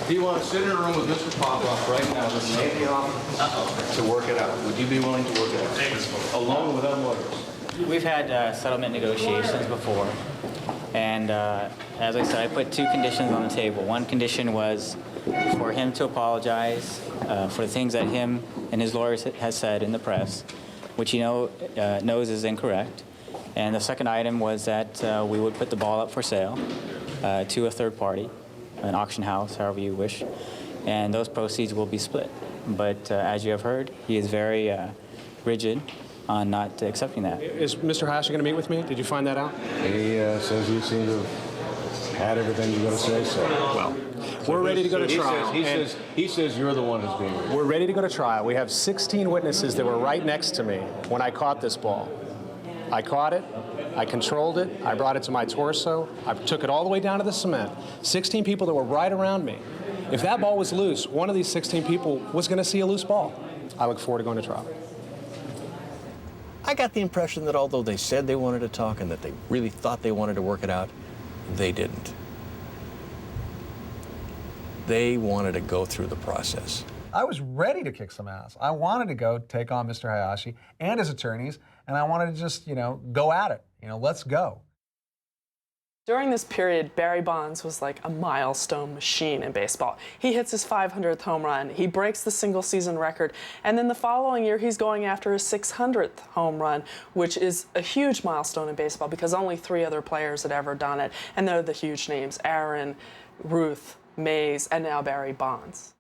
Do you want to sit in a room with Mr. Popov right now, with an AP office, to work it out? Would you be willing to work it out? Alone without lawyers? We've had settlement negotiations before, and as I said, I put 2 conditions on the table. One condition was for him to apologize for the things that him and his lawyers has said in the press, which he knows is incorrect. And the second item was that we would put the ball up for sale to a third party, an auction house, however you wish, and those proceeds will be split. But as you have heard, he is very rigid on not accepting that. Is Mr. Hayashi going to meet with me? Did you find that out? He says you seem to have had everything you're going to say, so. Well, we're ready to go to trial. He says you're the one who's being rigid. We're ready to go to trial. We have 16 witnesses that were right next to me when I caught this ball. I caught it, I controlled it, I brought it to my torso, I took it all the way down to the cement. 16 people that were right around me. If that ball was loose, one of these 16 people was going to see a loose ball. I look forward to going to trial. I got the impression that although they said they wanted to talk and that they really thought they wanted to work it out, they didn't. They wanted to go through the process. I was ready to kick some ass. I wanted to go take on Mr. Hayashi and his attorneys, and I wanted to just, go at it. Let's go. During this period, Barry Bonds was like a milestone machine in baseball. He hits his 500th home run, he breaks the single-season record, and then the following year he's going after his 600th home run, which is a huge milestone in baseball because only 3 other players had ever done it, and they're the huge names: Aaron, Ruth, Mays, and now Barry Bonds.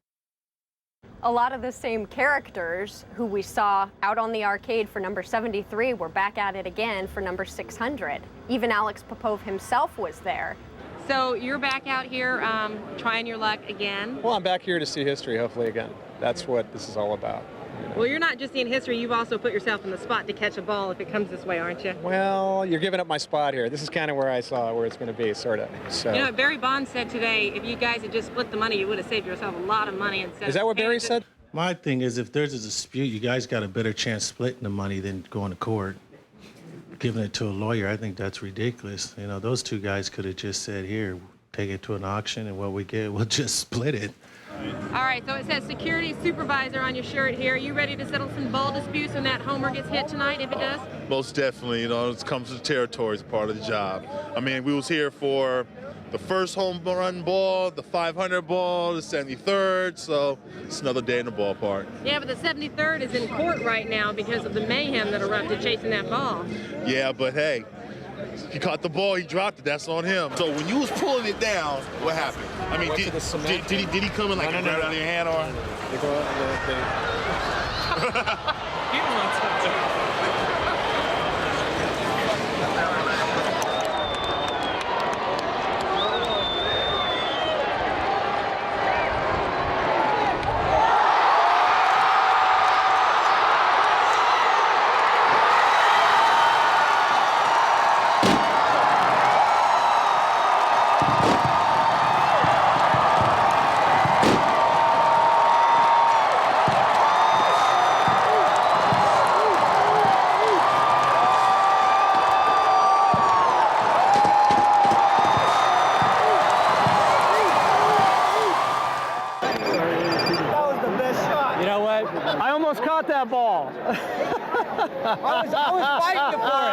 A lot of the same characters who we saw out on the arcade for number 73 were back at it again for number 600. Even Alex Popov himself was there. So you're back out here trying your luck again? Well, I'm back here to see history, hopefully again. That's what this is all about. You know? Well, you're not just seeing history, you've also put yourself in the spot to catch a ball if it comes this way, aren't you? Well, you're giving up my spot here. This is kind of where I saw where it's going to be, sort of. So. You know, Barry Bonds said today, if you guys had just split the money, you would have saved yourself a lot of money instead Is that what Barry said? My thing is, if there's a dispute, you guys got a better chance splitting the money than going to court. Giving it to a lawyer, I think that's ridiculous. You know, those two guys could have just said, here, take it to an auction, and what we get, we'll just split it. All right, so it says security supervisor on your shirt here. Are you ready to settle some ball disputes when that homer gets hit tonight, if it does? Most definitely, you know, it comes to the territory as part of the job. I mean, we was here for the first home run ball, the 500 ball, the 73rd, so it's another day in the ballpark. Yeah, but the 73rd is in court right now because of the mayhem that erupted chasing that ball. Yeah, but hey, he caught the ball, he dropped it, that's on him. So when you was pulling it down, what happened? I mean, did he come and like grab it out of your hand or? They go I almost caught that ball. I was fighting for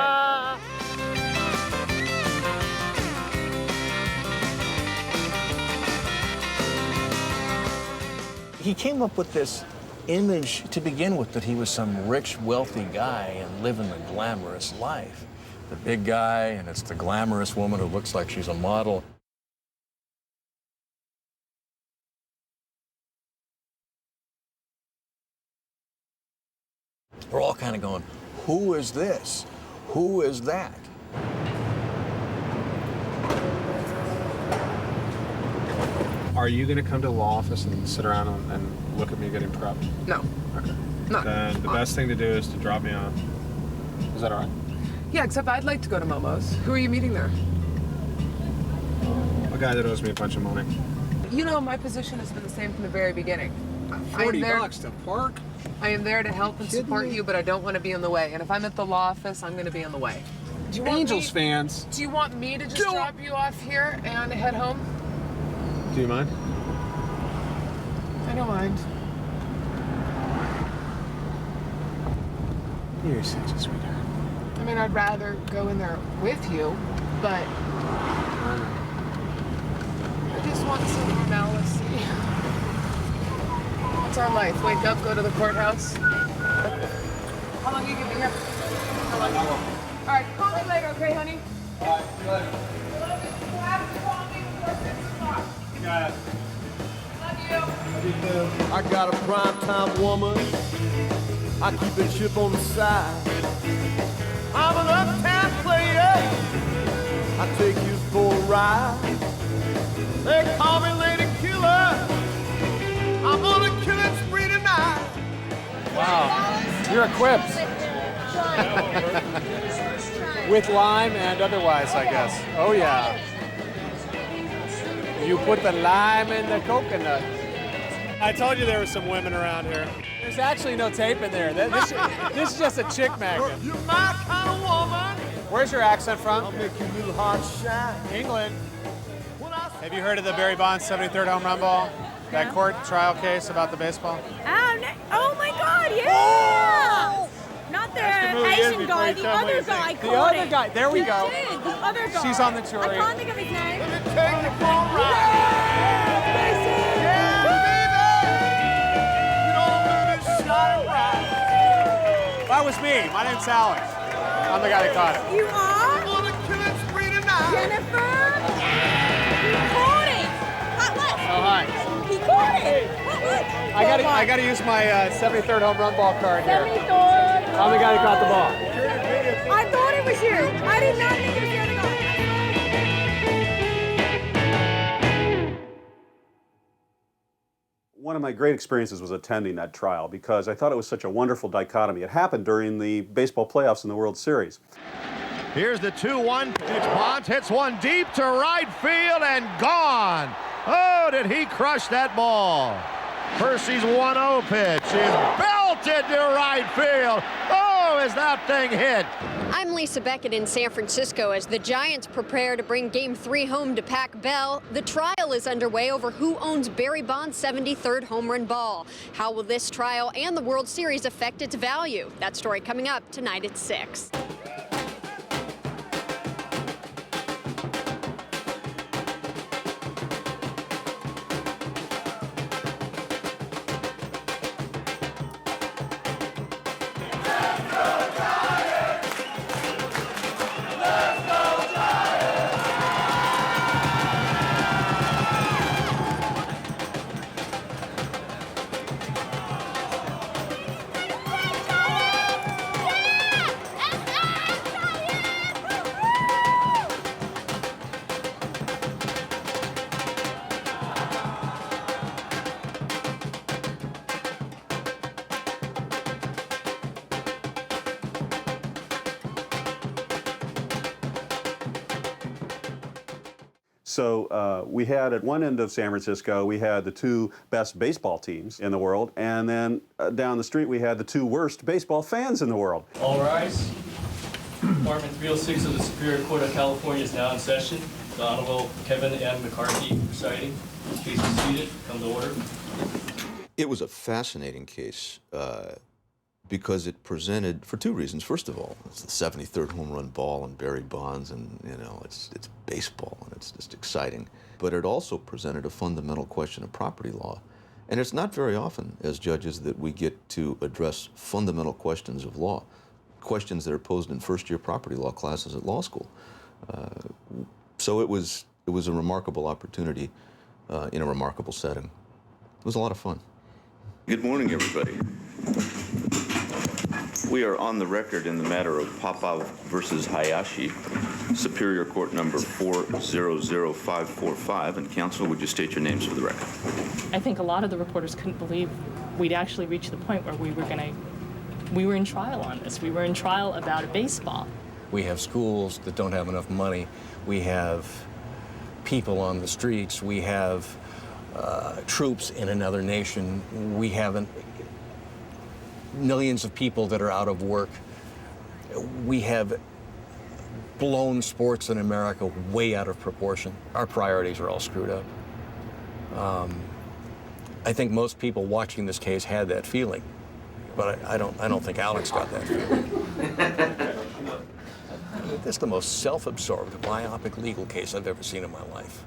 it. He came up with this image to begin with that he was some rich, wealthy guy and living the glamorous life. The big guy, and it's the glamorous woman who looks like she's a model. We're all kind of going, who is this? Who is that? Are you going to come to the law office and sit around and look at me getting prepped? No. Okay. No. Then the best thing to do is to drop me off. Is that all right? Yeah, except I'd like to go to Momo's. Who are you meeting there? A guy that owes me a bunch of money. You know, my position has been the same from the very beginning. $40 to park? I am there to help and support you, but I don't want to be in the way. And if I'm at the law office, I'm going to be in the way. Do you want Angels fans. Do you want me to just drop you off here and head home? Do you mind? I don't mind. You're such a sweetheart. I mean, I'd rather go in there with you, but I just want some normalcy. What's our life? Wake up, go to the courthouse. How long you gonna be here? How long? All right, call me later, okay, honey? All right, see you later. You have to call me before 6 o'clock. Got it. Love you. I got a primetime woman. I keep a chip on the side. I'm an uptown player. I take you for a ride. They call me Lady Killer. I'm on a killing spree tonight. Wow, you're equipped. With lime and otherwise, I guess. Oh yeah. You put the lime in the coconut. I told you there were some women around here. There's actually no tape in there. This is just a chick magnet. You're my kind of woman. Where's your accent from? I'll make your little heart shine. England. Have you heard of the Barry Bonds 73rd home run ball? That court trial case about the baseball? Oh my God, yeah! Not the Asian guy, the other guy caught it. The other guy, there we go. Did, the other guy. She's on the jury. I can't think of his name. Take the phone That was me. My name's Alex. I'm the guy that caught it. You are? I'm on a killing spree tonight. Jennifer? He caught it. What? Oh, hi. He caught it. What? I gotta use my 73rd home run ball card here. 73rd. I'm the guy that caught the ball. I thought it was you. I did not think it was the other guy. One of my great experiences was attending that trial because I thought it was such a wonderful dichotomy. It happened during the baseball playoffs in the World Series. Here's the 2-1 pitch. Bonds hits one deep to right field and gone. Oh, did he crush that ball? Percy's 1-0 pitch is belted to right field. Oh, is that thing hit? I'm Lisa Beckett in San Francisco as the Giants prepare to bring Game 3 home to Pac Bell. The trial is underway over who owns Barry Bonds' 73rd home run ball. How will this trial and the World Series affect its value? That story coming up tonight at 6. So we had at one end of San Francisco, we had the two best baseball teams in the world, and then down the street we had the two worst baseball fans in the world. All rise. Department 306 of the Superior Court of California is now in session. The Honorable Kevin M. McCarthy presiding. Please be seated. Come to order. It was a fascinating case because it presented, for two reasons. First of all, it's the 73rd home run ball and Barry Bonds, and you know, it's baseball and it's just exciting. But it also presented a fundamental question of property law. And it's not very often, as judges, that we get to address fundamental questions of law, questions that are posed in first-year property law classes at law school. So it was a remarkable opportunity in a remarkable setting. It was a lot of fun. Good morning, everybody. We are on the record in the matter of POPOV versus HAYASHI, Superior Court number 400545. And counsel, would you state your names for the record? I think a lot of the reporters couldn't believe we'd actually reached the point where we were in trial on this. We were in trial about a baseball. We have schools that don't have enough money. We have people on the streets. We have troops in another nation. We have millions of people that are out of work. We have blown sports in America way out of proportion. Our priorities are all screwed up. I think most people watching this case had that feeling, but I don't think Alex got that feeling. This is the most self-absorbed, myopic legal case I've ever seen in my life.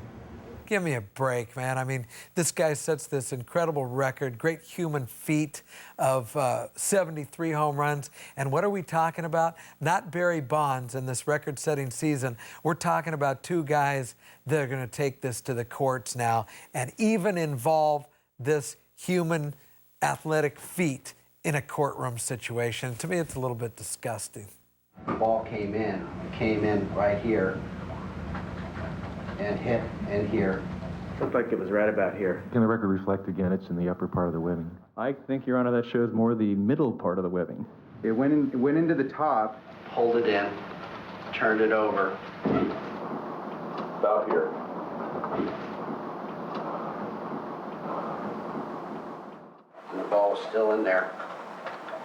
Give me a break, man. I mean, this guy sets this incredible record, great human feat of 73 home runs. And what are we talking about? Not Barry Bonds in this record-setting season. We're talking about two guys that are going to take this to the courts now and even involve this human athletic feat in a courtroom situation. To me, it's a little bit disgusting. The ball came in right here and hit in here. Looked like it was right about here. Can the record reflect again? It's in the upper part of the webbing. I think, Your Honor, that shows more the middle part of the webbing. It went into the top. Pulled it in, turned it over. About here. And the ball was still in there.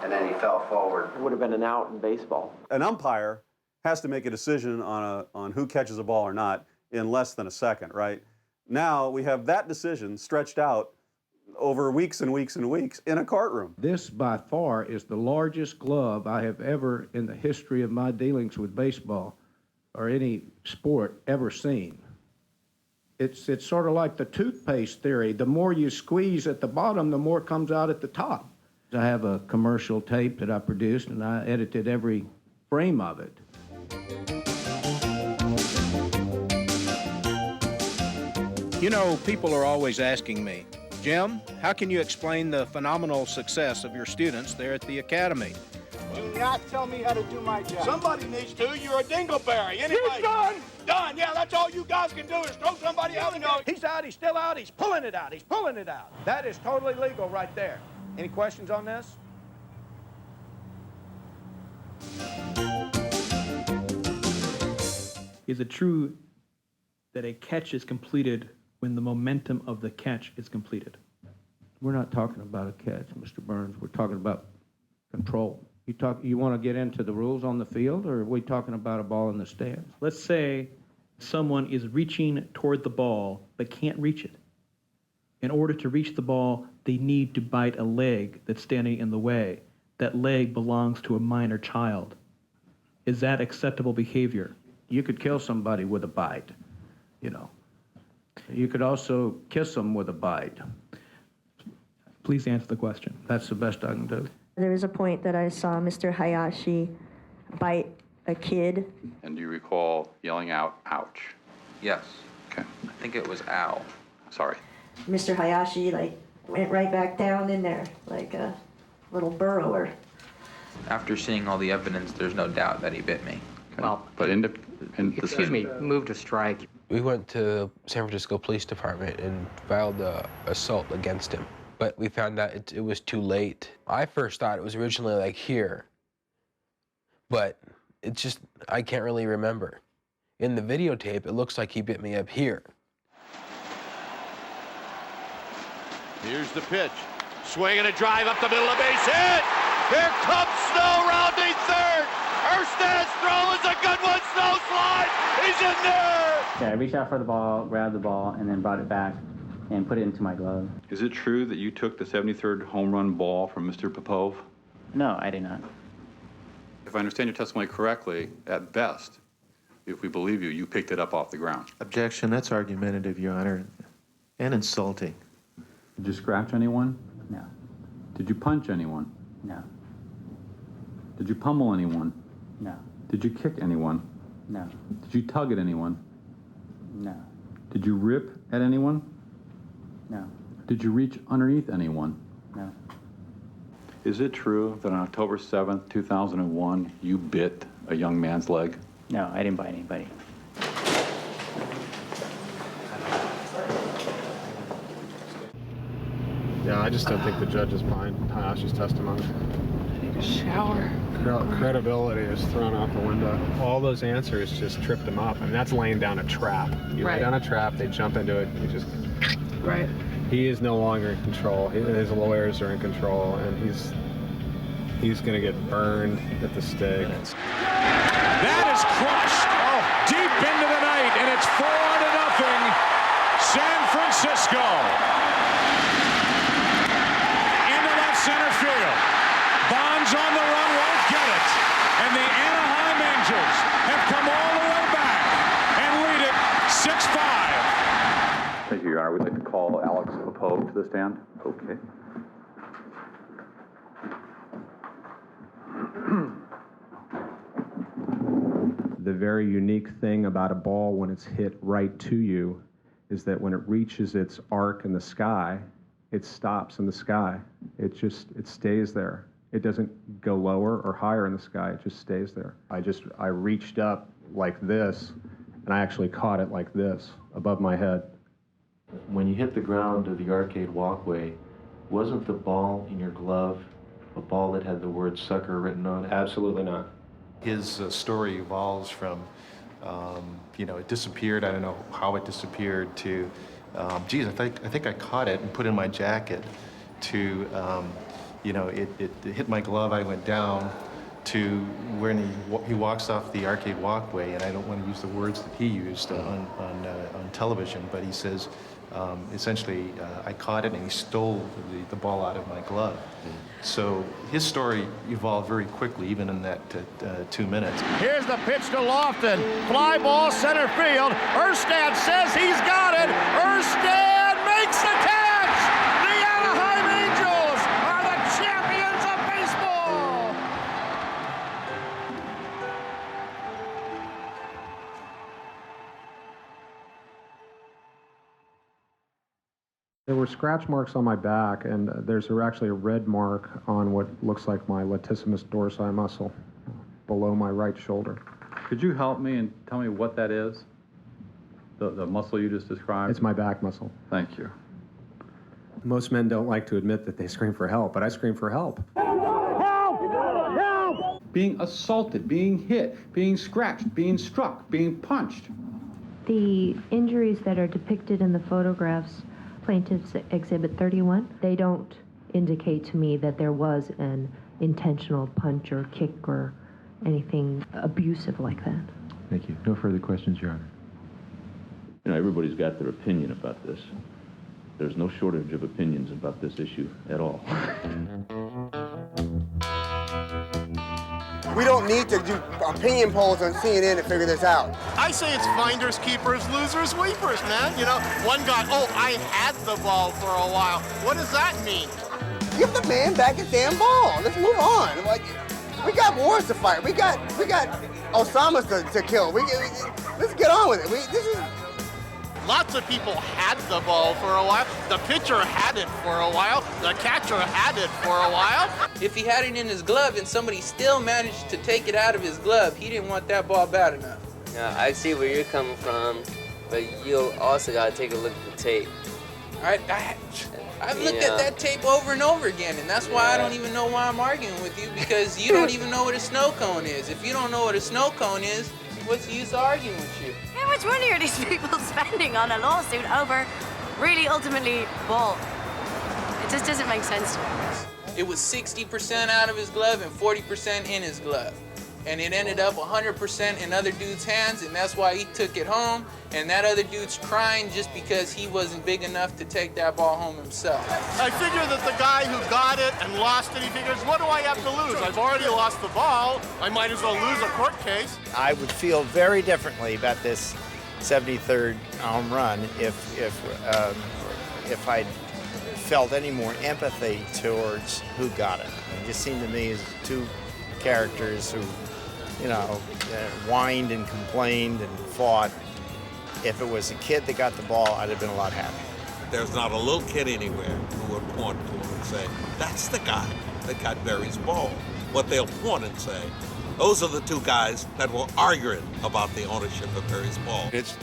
And then he fell forward. It would have been an out in baseball. An umpire has to make a decision on who catches a ball or not in less than a second, right? Now we have that decision stretched out over weeks and weeks and weeks in a courtroom. This, by far, is the largest glove I have ever, in the history of my dealings with baseball or any sport, ever seen. It's sort of like the toothpaste theory. The more you squeeze at the bottom, the more comes out at the top. I have a commercial tape that I produced, and I edited every frame of it. You know, people are always asking me, Jim, how can you explain the phenomenal success of your students there at the Academy? Do not tell me how to do my job. Somebody needs to. You're a dingleberry. Anyway. He's done. Done. Yeah, that's all you guys can do is throw somebody out. He's out. He's still out. He's pulling it out. He's pulling it out. That is totally legal right there. Any questions on this? Is it true that a catch is completed when the momentum of the catch is completed? We're not talking about a catch, Mr. Burns. We're talking about control. You want to get into the rules on the field, or are we talking about a ball in the stands? Let's say someone is reaching toward the ball but can't reach it. In order to reach the ball, they need to bite a leg that's standing in the way. That leg belongs to a minor child. Is that acceptable behavior? You could kill somebody with a bite, you know. You could also kiss them with a bite. Please answer the question. That's the best I can do. There was a point that I saw Mr. Hayashi bite a kid. And do you recall yelling out, ouch? Yes. Okay. I think it was ow. Sorry. Mr. Hayashi went right back down in there like a little burrower. After seeing all the evidence, there's no doubt that he bit me. Okay. Well, but excuse me, moved to strike. We went to San Francisco Police Department and filed an assault against him. But we found out it was too late. I first thought it was originally like here, but it's just, I can't really remember. In the videotape, it looks like he bit me up here. Here's the pitch. Swing and a drive up the middle of base hit. Here comes Snow rounding third. Erstad's throw is a good one. Snow slide. He's in there. Okay, I reached out for the ball, grabbed the ball, and then brought it back and put it into my glove. Is it true that you took the 73rd home run ball from Mr. Popov? No, I did not. If I understand your testimony correctly, at best, if we believe you, you picked it up off the ground. Objection, that's argumentative, Your Honor, and insulting. Did you scratch anyone? No. Did you punch anyone? No. Did you pummel anyone? No. Did you kick anyone? No. Did you tug at anyone? No. Did you rip at anyone? No. Did you reach underneath anyone? No. Is it true that on October 7th, 2001, you bit a young man's leg? No, I didn't bite anybody. Yeah, I just don't think the judge is buying Hayashi's testimony. I need a shower. Credibility is thrown out the window. All those answers just tripped him up, and that's laying down a trap. You lay down a trap, they jump into it, you just... Right. He is no longer in control. His lawyers are in control, and he's going to get burned at the stake. That is crushed deep into the night, and it's 4-0, San Francisco. Into left center field. Bonds on the run, won't get it. And the Anaheim Angels have come all the way back and lead it 6-5. Thank you, Your Honor. We'd like to call Alex Popov to the stand. Okay. The very unique thing about a ball when it's hit right to you is that when it reaches its arc in the sky, it stops in the sky. It stays there. It doesn't go lower or higher in the sky. It just stays there. I reached up like this, and I actually caught it like this above my head. When you hit the ground of the arcade walkway, wasn't the ball in your glove a ball that had the word sucker written on it? Absolutely not. His story evolves from, it disappeared. I don't know how it disappeared to, geez, I think I caught it and put it in my jacket to, it hit my glove. I went down to when he walks off the arcade walkway, and I don't want to use the words that he used on television, but he says, essentially, I caught it and he stole the ball out of my glove. So his story evolved very quickly, even in that 2 minutes. Here's the pitch to Lofton. Fly ball center field. Erstad says he's got it. Erstad makes the catch. The Anaheim Angels are the champions of baseball. There were scratch marks on my back, and there's actually a red mark on what looks like my latissimus dorsi muscle below my right shoulder. Could you help me and tell me what that is? The muscle you just described? It's my back muscle. Thank you. Most men don't like to admit that they scream for help, but I scream for help. Being assaulted, being hit, being scratched, being struck, being punched. The injuries that are depicted in the photographs, Plaintiff's Exhibit 31, they don't indicate to me that there was an intentional punch or kick or anything abusive like that. Thank you. No further questions, Your Honor. You know, everybody's got their opinion about this. There's no shortage of opinions about this issue at all. We don't need to do opinion polls on CNN to figure this out. I say it's finders, keepers, losers, weepers, man. You know, one guy, oh, I had the ball for a while. What does that mean? Give the man back his damn ball. Let's move on. Like, we got wars to fight. We got Osama's to kill. Let's get on with it. This is. Lots of people had the ball for a while. The pitcher had it for a while. The catcher had it for a while. If he had it in his glove and somebody still managed to take it out of his glove, he didn't want that ball bad enough. Yeah, I see where you're coming from, but you also got to take a look at the tape. I've looked at that tape over and over again, and that's why I don't even know why I'm arguing with you, because you don't even know what a snow cone is. If you don't know what a snow cone is, what's the use of arguing with you? How much money are these people spending on a lawsuit over really ultimately ball? It just doesn't make sense to me. It was 60% out of his glove and 40% in his glove. And it ended up 100% in other dude's hands, and that's why he took it home. And that other dude's crying just because he wasn't big enough to take that ball home himself. I figure that the guy who got it and lost it, he figures, what do I have to lose? I've already lost the ball. I might as well lose a court case. I would feel very differently about this 73rd home run if I'd felt any more empathy towards who got it. It just seemed to me as two characters who, you know, whined and complained and fought. If it was a kid that got the ball, I'd have been a lot happier. There's not a little kid anywhere who would point to him and say, that's the guy that got Barry's ball. What they'll point and say, those are the two guys that were arguing about the ownership of Barry's ball. It's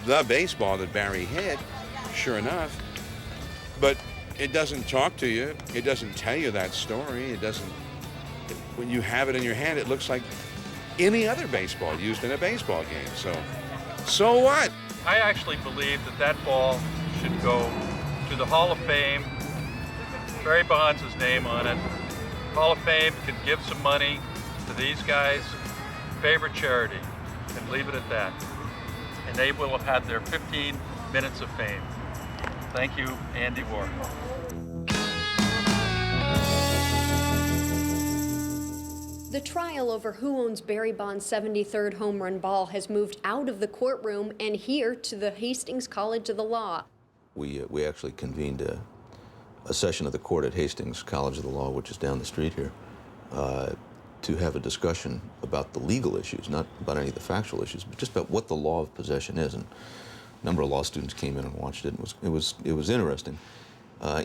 the baseball that Barry hit, sure enough, but it doesn't talk to you. It doesn't tell you that story. It doesn't, when you have it in your hand, it looks like any other baseball used in a baseball game. So what? I actually believe that ball should go to the Hall of Fame. Barry Bonds' name on it. Hall of Fame can give some money to these guys' favorite charity and leave it at that. And they will have had their 15 minutes of fame. Thank you, Andy Warhol. The trial over who owns Barry Bonds' 73rd home run ball has moved out of the courtroom and here to the Hastings College of the Law. We actually convened a session of the court at Hastings College of the Law, which is down the street here, to have a discussion about the legal issues, not about any of the factual issues, but just about what the law of possession is. And a number of law students came in and watched it. It was interesting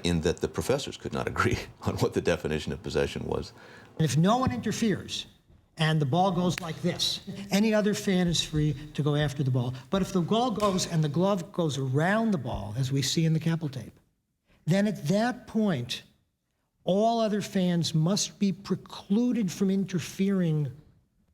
in that the professors could not agree on what the definition of possession was. If no one interferes and the ball goes like this, any other fan is free to go after the ball. But if the ball goes and the glove goes around the ball, as we see in the Keppel tape, then at that point, all other fans must be precluded from interfering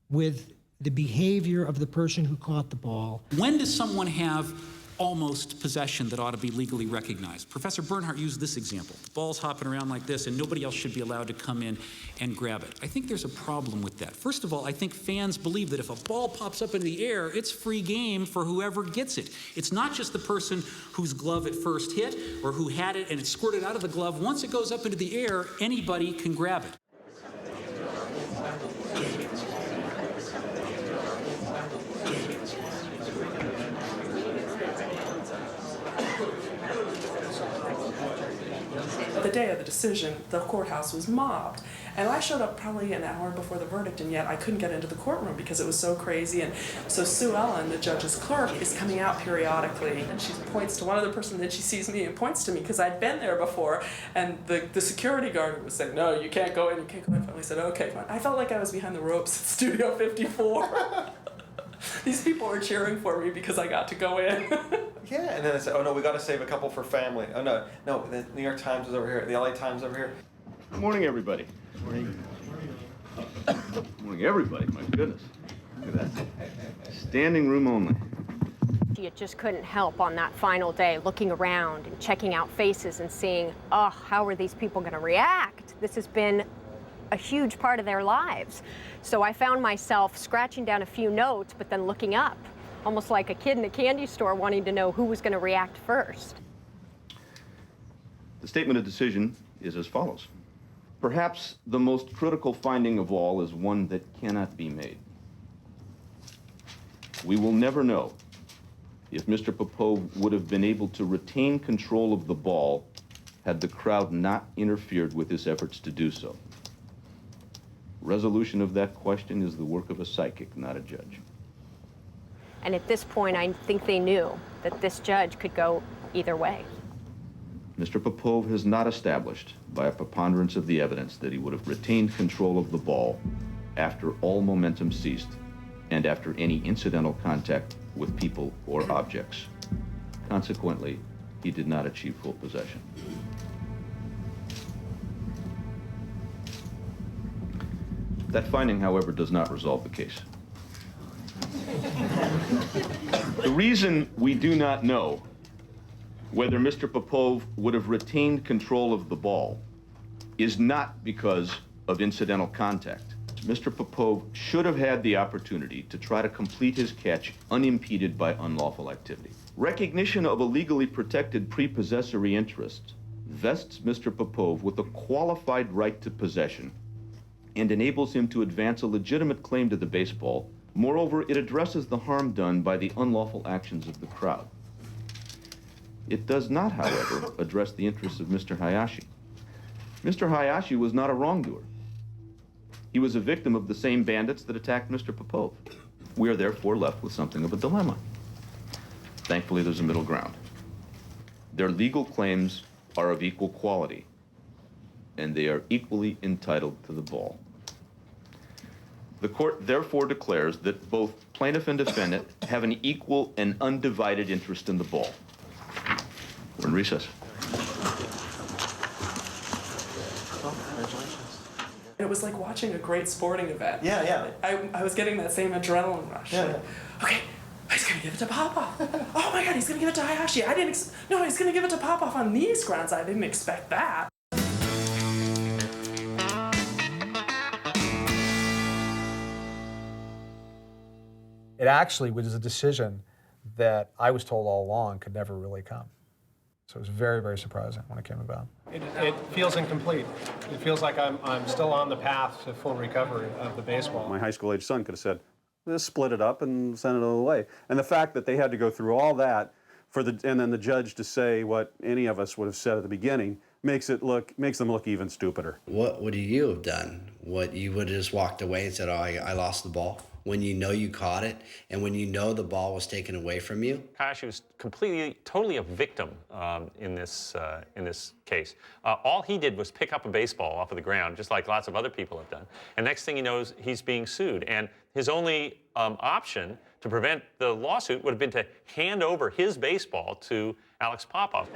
with the behavior of the person who caught the ball. When does someone have almost possession that ought to be legally recognized? Professor Bernhardt used this example. The ball's hopping around like this and nobody else should be allowed to come in and grab it. I think there's a problem with that. First of all, I think fans believe that if a ball pops up into the air, it's free game for whoever gets it. It's not just the person whose glove it first hit or who had it and it squirted out of the glove. Once it goes up into the air, anybody can grab it. The day of the decision, the courthouse was mobbed. And I showed up probably an hour before the verdict, and yet I couldn't get into the courtroom because it was so crazy. And so Sue Ellen, the judge's clerk, is coming out periodically, and she points to one other person, then she sees me and points to me because I'd been there before. And the security guard was saying, "No, you can't go in, you can't go in." I finally said, "Okay, fine." I felt like I was behind the ropes at Studio 54. These people were cheering for me because I got to go in. Yeah, and then they said, "Oh no, we got to save a couple for family." Oh no, the New York Times is over here, the LA Times over here. Good morning, everybody. Good morning. Good morning, everybody. My goodness. Look at that. Standing room only. You just couldn't help on that final day looking around and checking out faces and seeing, oh, how are these people going to react? This has been a huge part of their lives. So I found myself scratching down a few notes, but then looking up, almost like a kid in a candy store wanting to know who was going to react first. The statement of decision is as follows. Perhaps the most critical finding of all is one that cannot be made. We will never know if Mr. Popov would have been able to retain control of the ball had the crowd not interfered with his efforts to do so. Resolution of that question is the work of a psychic, not a judge. And at this point, I think they knew that this judge could go either way. Mr. Popov has not established, by a preponderance of the evidence, that he would have retained control of the ball after all momentum ceased and after any incidental contact with people or objects. Consequently, he did not achieve full possession. That finding, however, does not resolve the case. The reason we do not know whether Mr. Popov would have retained control of the ball is not because of incidental contact. Mr. Popov should have had the opportunity to try to complete his catch unimpeded by unlawful activity. Recognition of a legally protected prepossessory interest vests Mr. Popov with a qualified right to possession and enables him to advance a legitimate claim to the baseball. Moreover, it addresses the harm done by the unlawful actions of the crowd. It does not, however, address the interests of Mr. Hayashi. Mr. Hayashi was not a wrongdoer. He was a victim of the same bandits that attacked Mr. Popov. We are therefore left with something of a dilemma. Thankfully, there's a middle ground. Their legal claims are of equal quality, and they are equally entitled to the ball. The court therefore declares that both plaintiff and defendant have an equal and undivided interest in the ball. We're in recess. It was like watching a great sporting event. Yeah, yeah. I was getting that same adrenaline rush. Yeah, like, okay, he's gonna give it to Popov. Oh my God, he's gonna give it to Hayashi. No, he's gonna give it to Popov on these grounds. I didn't expect that. It actually was a decision that I was told all along could never really come. So it was very, very surprising when it came about. It feels incomplete. It feels like I'm still on the path to full recovery of the baseball. My high school-age son could have said, let's split it up and send it away. And the fact that they had to go through all that and then the judge to say what any of us would have said at the beginning makes them look even stupider. What would you have done? What, you would have just walked away and said, oh, I lost the ball? When you know you caught it, and when you know the ball was taken away from you? Hayashi was totally a victim in this case. All he did was pick up a baseball off of the ground, just like lots of other people have done. And next thing he knows, he's being sued. And his only option to prevent the lawsuit would have been to hand over his baseball to Alex Popov.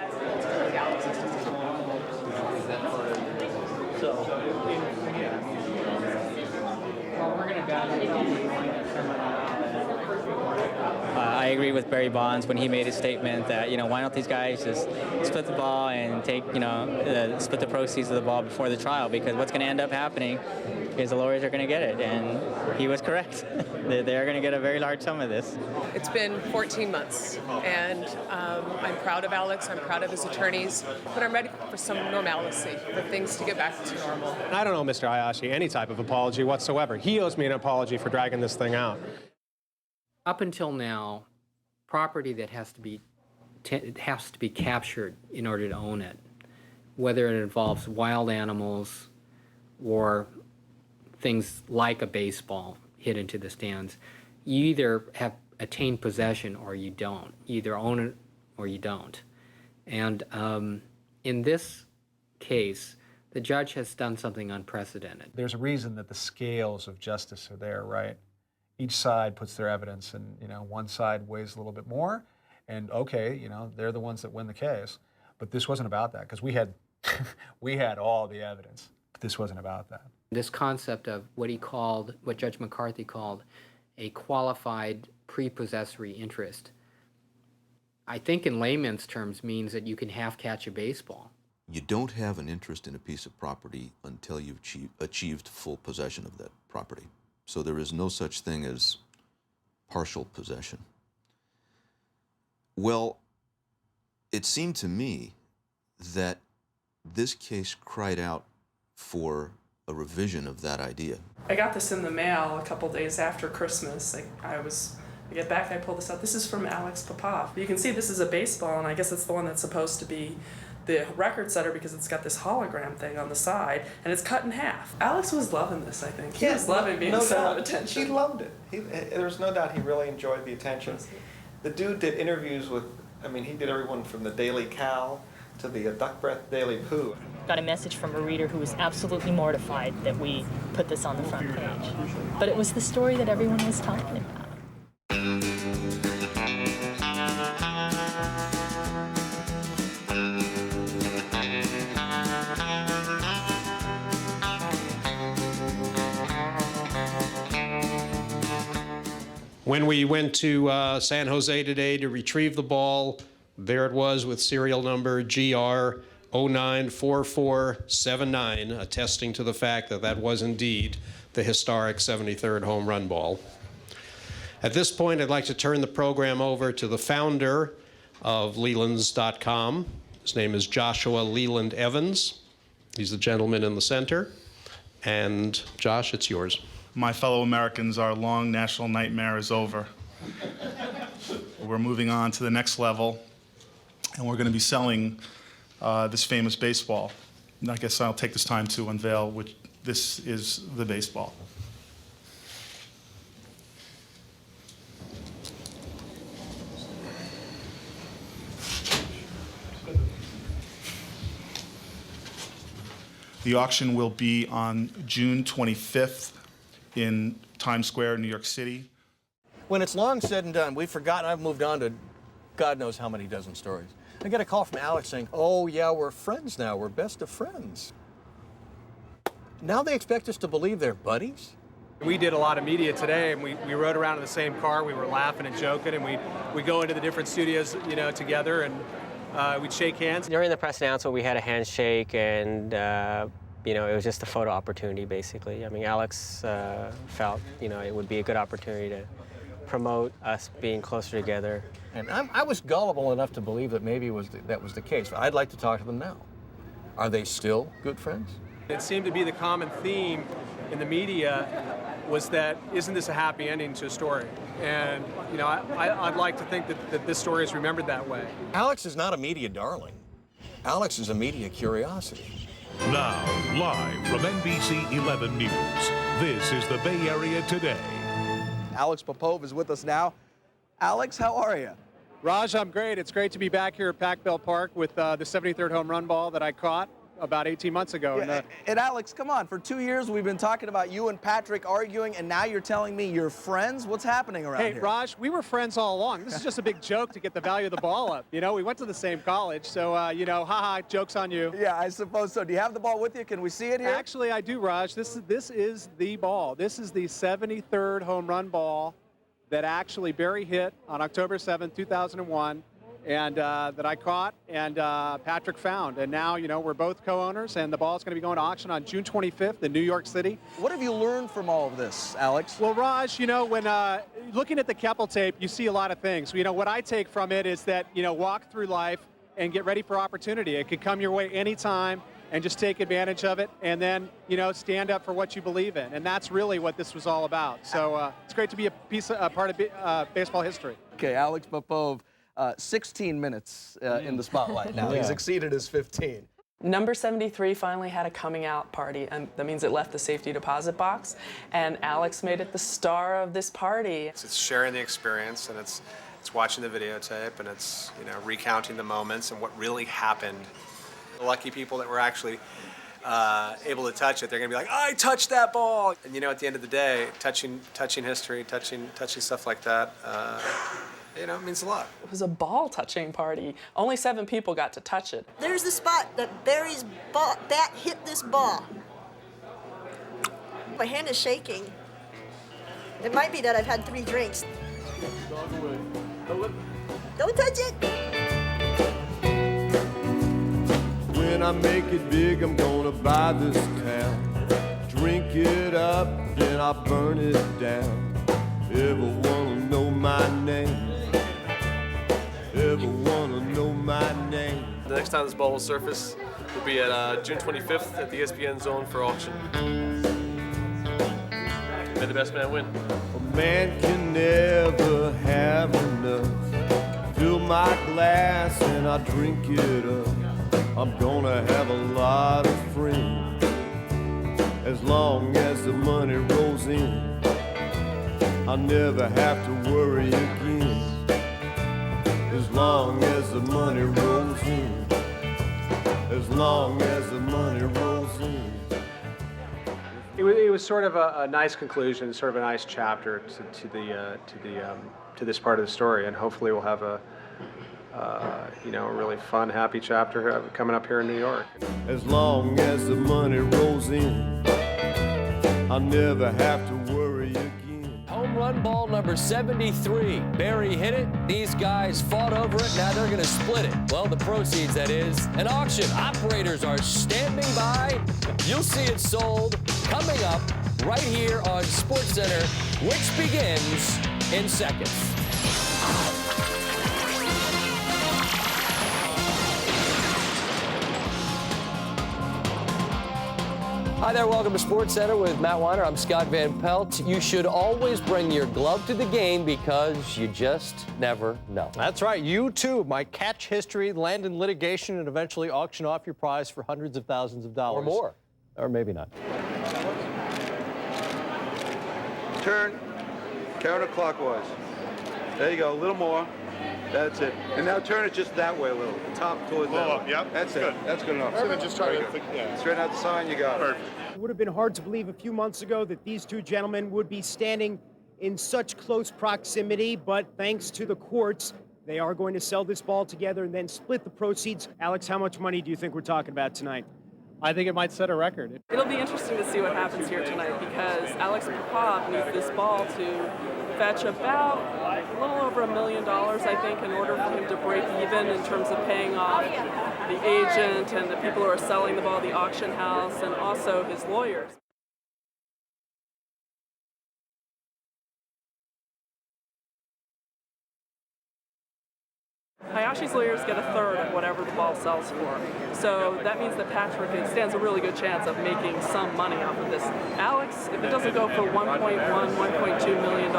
I agree with Barry Bonds when he made his statement that, why don't these guys just split the ball and take, split the proceeds of the ball before the trial, because what's going to end up happening is the lawyers are going to get it, and he was correct. They are going to get a very large sum of this. It's been 14 months, and I'm proud of Alex, I'm proud of his attorneys, but I'm ready for some normalcy, for things to get back to normal. I don't owe Mr. Hayashi any type of apology whatsoever. He owes me an apology for dragging this thing out. Up until now, property that has to be captured in order to own it whether it involves wild animals or things like a baseball hit into the stands, you either have attained possession or you don't. You either own it or you don't. And in this case, the judge has done something unprecedented. There's a reason that the scales of justice are there, right? Each side puts their evidence, and one side weighs a little bit more, and okay, they're the ones that win the case. But this wasn't about that, because we had we had all the evidence. But this wasn't about that. This concept of what Judge McCarthy called a qualified prepossessory interest, I think in layman's terms means that you can half catch a baseball. You don't have an interest in a piece of property until you've achieved full possession of that property. So there is no such thing as partial possession. Well, it seemed to me that this case cried out for a revision of that idea. I got this in the mail a couple days after Christmas. I get back, I pull this out. This is from Alex POPOV. You can see this is a baseball, and I guess it's the one that's supposed to be the record setter because it's got this hologram thing on the side, and it's cut in half. Alex was loving this, I think. He was loving being center of attention. He loved it. There's no doubt he really enjoyed the attention. The dude did interviews with, he did everyone from the Daily Cal to the Duck Breath Daily Pooh. Got a message from a reader who was absolutely mortified that we put this on the front page. But it was the story that everyone was talking about. When we went to San Jose today to retrieve the ball, there it was with serial number GR 094479, attesting to the fact that that was indeed the historic 73rd home run ball. At this point, I'd like to turn the program over to the founder of Lelands.com. His name is Joshua Leland Evans. He's the gentleman in the center. And Josh, it's yours. My fellow Americans, our long national nightmare is over. We're moving on to the next level, and we're going to be selling this famous baseball. And I guess I'll take this time to unveil which this is the baseball. The auction will be on June 25th in Times Square, New York City. When it's long said and done, we've forgotten, I've moved on to God knows how many dozen stories. I get a call from Alex saying, oh yeah, we're friends now, we're best of friends. Now they expect us to believe they're buddies? We did a lot of media today, and we rode around in the same car, we were laughing and joking, and we go into the different studios, together, and we'd shake hands. During the press announcement, we had a handshake, and it was just a photo opportunity, basically. Alex felt, it would be a good opportunity to promote us being closer together. And I was gullible enough to believe that maybe that was the case. I'd like to talk to them now. Are they still good friends? It seemed to be the common theme in the media was that, isn't this a happy ending to a story? And, I'd like to think that this story is remembered that way. Alex is not a media darling. Alex is a media curiosity. Now, live from NBC 11 News, this is the Bay Area Today. Alex POPOV is with us now. Alex, how are you? Raj, I'm great. It's great to be back here at Pac-Bell Park with the 73rd home run ball that I caught about 18 months ago. Yeah, and Alex, come on. For 2 years, we've been talking about you and Patrick arguing, and now you're telling me you're friends? What's happening around here? Hey, Raj, we were friends all along. This is just a big joke to get the value of the ball up. We went to the same college, so, haha, joke's on you. Yeah, I suppose so. Do you have the ball with you? Can we see it here? Actually, I do, Raj. This is the ball. This is the 73rd home run ball that actually Barry hit on October 7th, 2001. And that I caught and Patrick found. And now, we're both co-owners, and the ball is going to be going to auction on June 25th in New York City. What have you learned from all of this, Alex? Well, Raj, when looking at the Keppel tape, you see a lot of things. What I take from it is that, walk through life and get ready for opportunity. It could come your way anytime, and just take advantage of it, and then, stand up for what you believe in. And that's really what this was all about. So it's great to be a part of baseball history. Okay, Alex POPOV. 16 minutes in the spotlight now. Yeah. He's exceeded his 15. Number 73 finally had a coming out party, and that means it left the safety deposit box, and Alex made it the star of this party. It's sharing the experience, and it's watching the videotape, and it's, you know, recounting the moments and what really happened. The lucky people that were actually able to touch it, they're gonna be like, I touched that ball! And you know, at the end of the day, touching history, touching stuff like that, you know, it means a lot. It was a ball touching party. Only 7 people got to touch it. There's the spot that Barry's bat hit this ball. My hand is shaking. It might be that I've had 3 drinks. Don't touch it! When I make it big, I'm gonna buy this town. Drink it up, then I'll burn it down. Ever wanna know my name? Ever wanna know my name? The next time this ball will surface will be at June 25th at the ESPN Zone for auction. May the best man win. A man can never have enough. Fill my glass and I drink it up. I'm gonna have a lot of friends as long as the money rolls in. I'll never have to worry again as long as the money rolls in. As long as the money rolls in. It was sort of a nice conclusion, sort of a nice chapter to this part of the story, and hopefully we'll have a you know, a really fun, happy chapter coming up here in New York. As long as the money rolls in, I'll never have to worry again. Home run ball number 73. Barry hit it. These guys fought over it. Now they're going to split it. Well, the proceeds, that is, an auction. Operators are standing by. You'll see it sold coming up right here on SportsCenter, which begins in seconds. Hi there, welcome to SportsCenter with Matt Weiner. I'm Scott Van Pelt. You should always bring your glove to the game because you just never know. That's right. You, too, might catch history, land in litigation, and eventually auction off your prize for hundreds of thousands of dollars. Or more. Or maybe not. Turn counterclockwise. There you go, a little more. That's it. And now turn it just that way a little. Top towards that. Up, yep. That's it. Good. That's good enough. I'm gonna just try to Straighten out the sign, you got it. It would have been hard to believe a few months ago that these two gentlemen would be standing in such close proximity, but thanks to the courts, they are going to sell this ball together and then split the proceeds. Alex, how much money do you think we're talking about tonight? I think it might set a record. It'll be interesting to see what happens here tonight because Alex POPOV needs this ball to fetch about a little over $1 million, I think, in order for him to break even in terms of paying off the agent and the people who are selling the ball, the auction house, and also his lawyers. Hayashi's lawyers get a third of whatever the ball sells for. So that means that Patrick stands a really good chance of making some money off of this. Alex, if it doesn't go for $1.1, $1.2 million,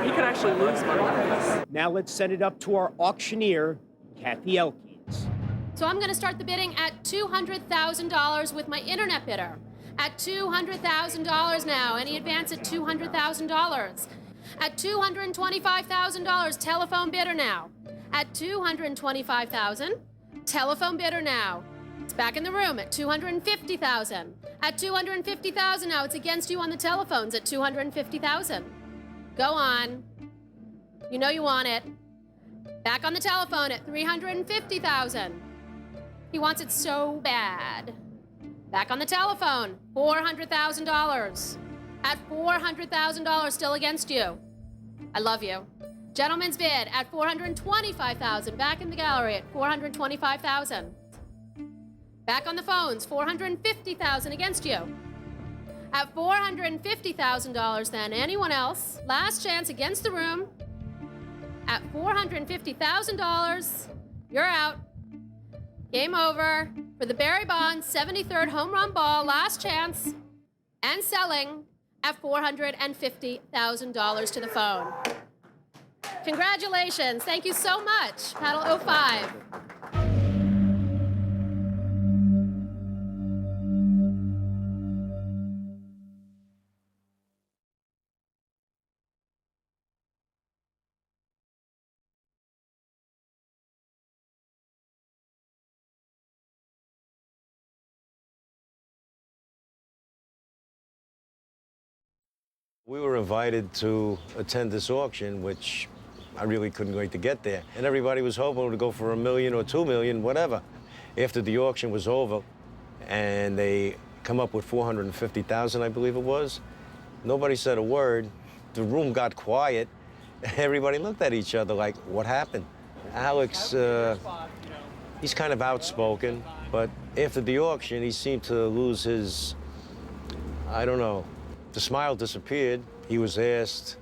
he could actually lose money on this. Now let's send it up to our auctioneer, Kathy Elkins. So I'm going to start the bidding at $200,000 with my internet bidder. At $200,000 now. Any advance at $200,000. At $225,000, telephone bidder now. At $225,000, telephone bidder now. It's back in the room at $250,000. At $250,000 now, it's against you on the telephones at $250,000. Go on. You know you want it. Back on the telephone at $350,000. He wants it so bad. Back on the telephone, $400,000. At $400,000, still against you. I love you. Gentleman's bid at $425,000. Back in the gallery at $425,000. Back on the phones, $450,000 against you. At $450,000 then. Anyone else? Last chance against the room. At $450,000, you're out. Game over for the Barry Bonds 73rd home run ball. Last chance. And selling at $450,000 to the phone. Congratulations. Thank you so much, Paddle 05. We were invited to attend this auction, which I really couldn't wait to get there. And everybody was hoping to go for $1 million or $2 million, whatever. After the auction was over and they come up with $450,000, I believe it was, nobody said a word. The room got quiet. Everybody looked at each other like, what happened? Alex, he's kind of outspoken, but after the auction, he seemed to lose his, I don't know, the smile disappeared. He was asked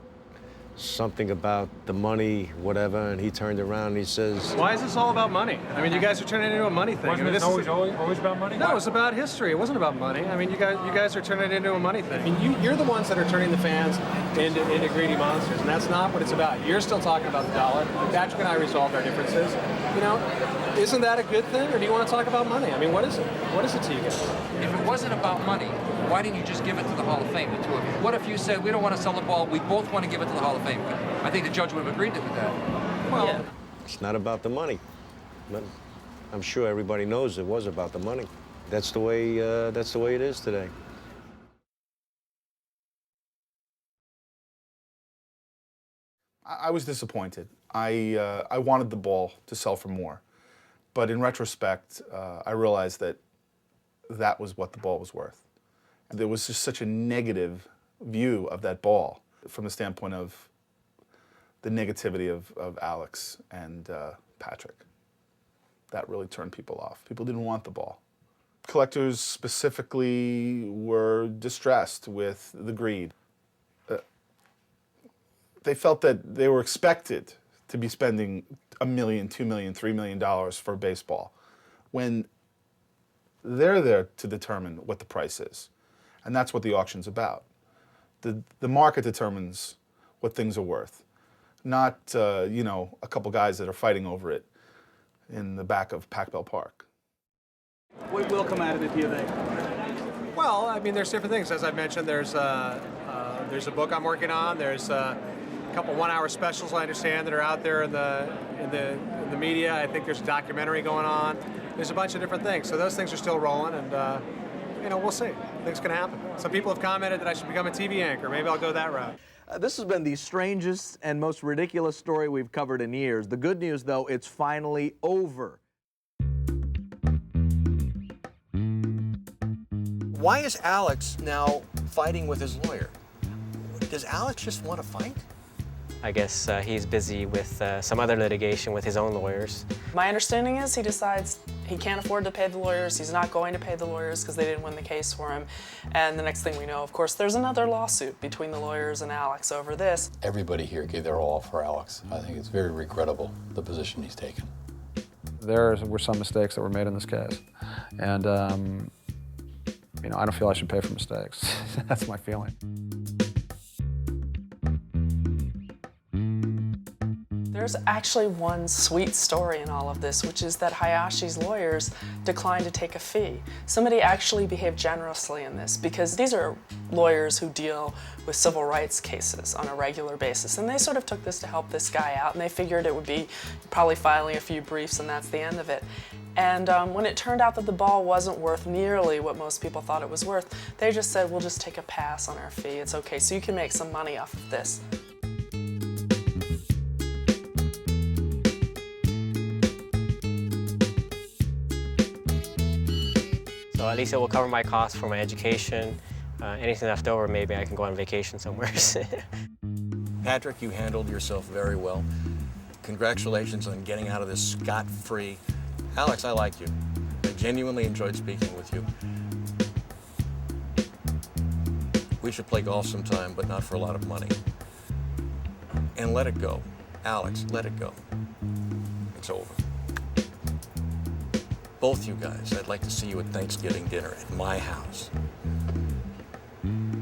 something about the money, whatever, and he turned around and he says, Why is this all about money? I mean, you guys are turning it into a money thing. Wasn't it always about money? No, it was about history. It wasn't about money. I mean, you guys are turning it into a money thing. I mean, you're the ones that are turning the fans into greedy monsters, and that's not what it's about. You're still talking about the dollar. Patrick and I resolved our differences. You know, isn't that a good thing, or do you want to talk about money? I mean, what is it? What is it to you guys? If it wasn't about money, why didn't you just give it to the Hall of Fame, the two of you? What if you said, we don't want to sell the ball, we both want to give it to the Hall of Fame? I think the judge would have agreed with that. well, it's not about the money. But I'm sure everybody knows it was about the money. That's the way it is today. I was disappointed. I wanted the ball to sell for more. But in retrospect, I realized that that was what the ball was worth. There was just such a negative view of that ball from the standpoint of the negativity of Alex and Patrick. That really turned people off. People didn't want the ball. Collectors specifically were distressed with the greed. They felt that they were expected to be spending $1 million, $2 million, $3 million for baseball, when they're there to determine what the price is. And that's what the auction's about. The market determines what things are worth, not you know, a couple guys that are fighting over it in the back of Pac Bell Park. What will come out of it, do you think? Well, I mean, there's different things. As I mentioned, there's a book I'm working on. There's a couple one-hour specials, I understand, that are out there in the media. I think there's a documentary going on. There's a bunch of different things. So those things are still rolling, and you know, we'll see. Things can happen. Some people have commented that I should become a TV anchor. Maybe I'll go that route. This has been the strangest and most ridiculous story we've covered in years. The good news, though, it's finally over. Why is Alex now fighting with his lawyer? Does Alex just want to fight? I guess he's busy with some other litigation with his own lawyers. My understanding is he decides he can't afford to pay the lawyers, he's not going to pay the lawyers because they didn't win the case for him. And the next thing we know, of course, there's another lawsuit between the lawyers and Alex over this. Everybody here gave their all for Alex. I think it's very regrettable, the position he's taken. There were some mistakes that were made in this case. And, you know, I don't feel I should pay for mistakes. That's my feeling. There's actually one sweet story in all of this, which is that Hayashi's lawyers declined to take a fee. Somebody actually behaved generously in this, because these are lawyers who deal with civil rights cases on a regular basis, and they sort of took this to help this guy out, and they figured it would be probably filing a few briefs and that's the end of it. And when it turned out that the ball wasn't worth nearly what most people thought it was worth, they just said, we'll just take a pass on our fee, it's okay, so you can make some money off of this. So at least it will cover my costs for my education. Anything left over, maybe I can go on vacation somewhere. Patrick, you handled yourself very well. Congratulations on getting out of this scot-free. Alex, I like you. I genuinely enjoyed speaking with you. We should play golf sometime, but not for a lot of money. And let it go. Alex, let it go. It's over. Both you guys, I'd like to see you at Thanksgiving dinner at my house.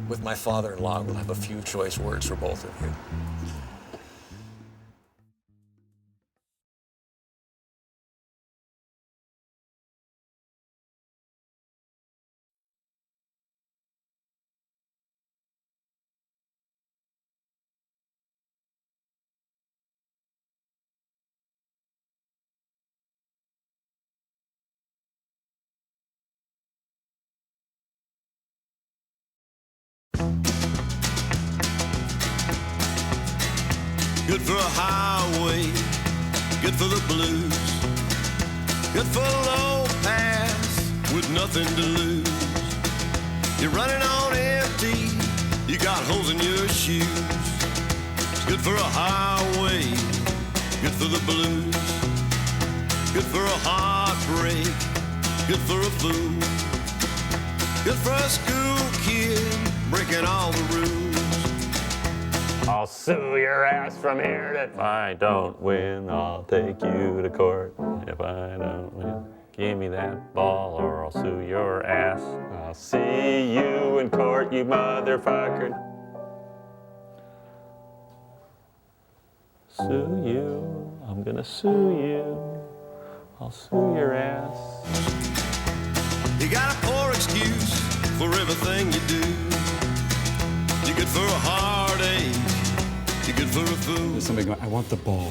With my father-in-law, we'll have a few choice words for both of you. good for a highway, good for the blues, good for a low pass with nothing to lose. You're running on empty, you got holes in your shoes. It's good for a highway, good for the blues, good for a heartbreak, good for a fool, good for a school kid breaking all the rules. I'll sue your ass from here to... If I don't win, I'll take you to court. If I don't win, give me that ball or I'll sue your ass. I'll see you in court, you motherfucker. Sue you, I'm gonna sue you. I'll sue your ass. You got a poor excuse for everything you do. You're good for a heartache, you're good for a fool. There's something going, I want the ball.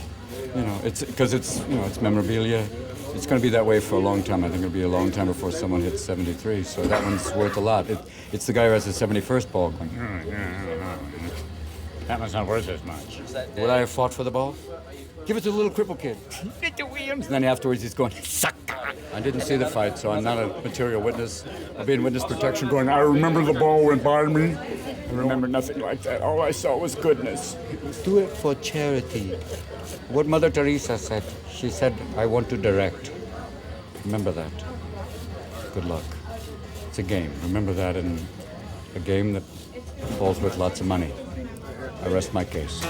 You know, it's because it's, you know, it's memorabilia. It's going to be that way for a long time. I think it'll be a long time before someone hits 73. So that one's worth a lot. It's the guy who has the 71st ball going. That one's not worth as much. Would I have fought for the ball? Give it to the little cripple kid. And then afterwards he's going, sucker. I didn't see the fight, so I'm not a material witness. I'll be in witness protection going, I remember the ball went by me. I remember nothing like that. All I saw was goodness. Do it for charity. What Mother Teresa said, she said, I want to direct. Remember that. Good luck. It's a game. Remember that in a game that falls with lots of money. I rest my case.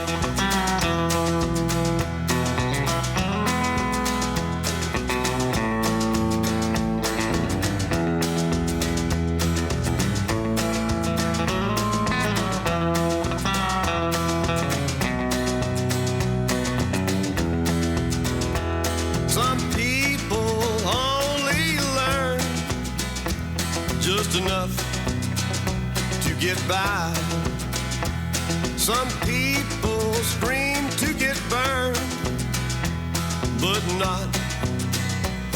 Some people only learn just enough to get by. Some people scream to get burned, but not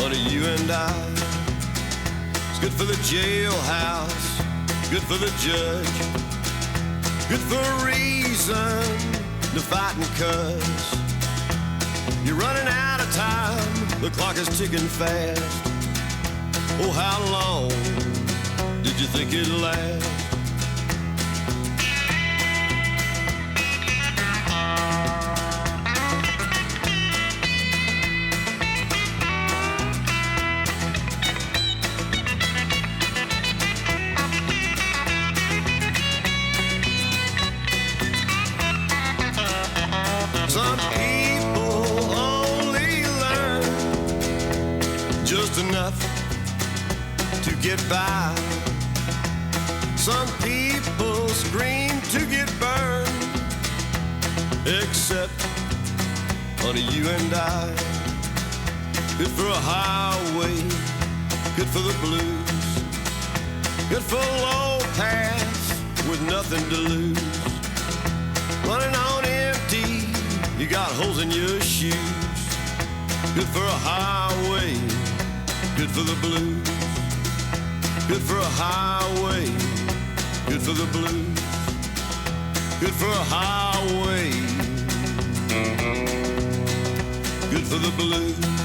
under you and I. It's good for the jailhouse, good for the judge, good for a reason to fight and cuss. You're running out of time, the clock is ticking fast. Oh, how long did you think it'd last? Some people only learn just enough to get by. Some people scream to get burned, except honey, you and I. Good for a highway, good for the blues, good for a low pass with nothing to lose. Running on empty, you got holes in your shoes. Good for a highway, good for the blues. Good for a highway, good for the blues. Good for a highway, good for the blues.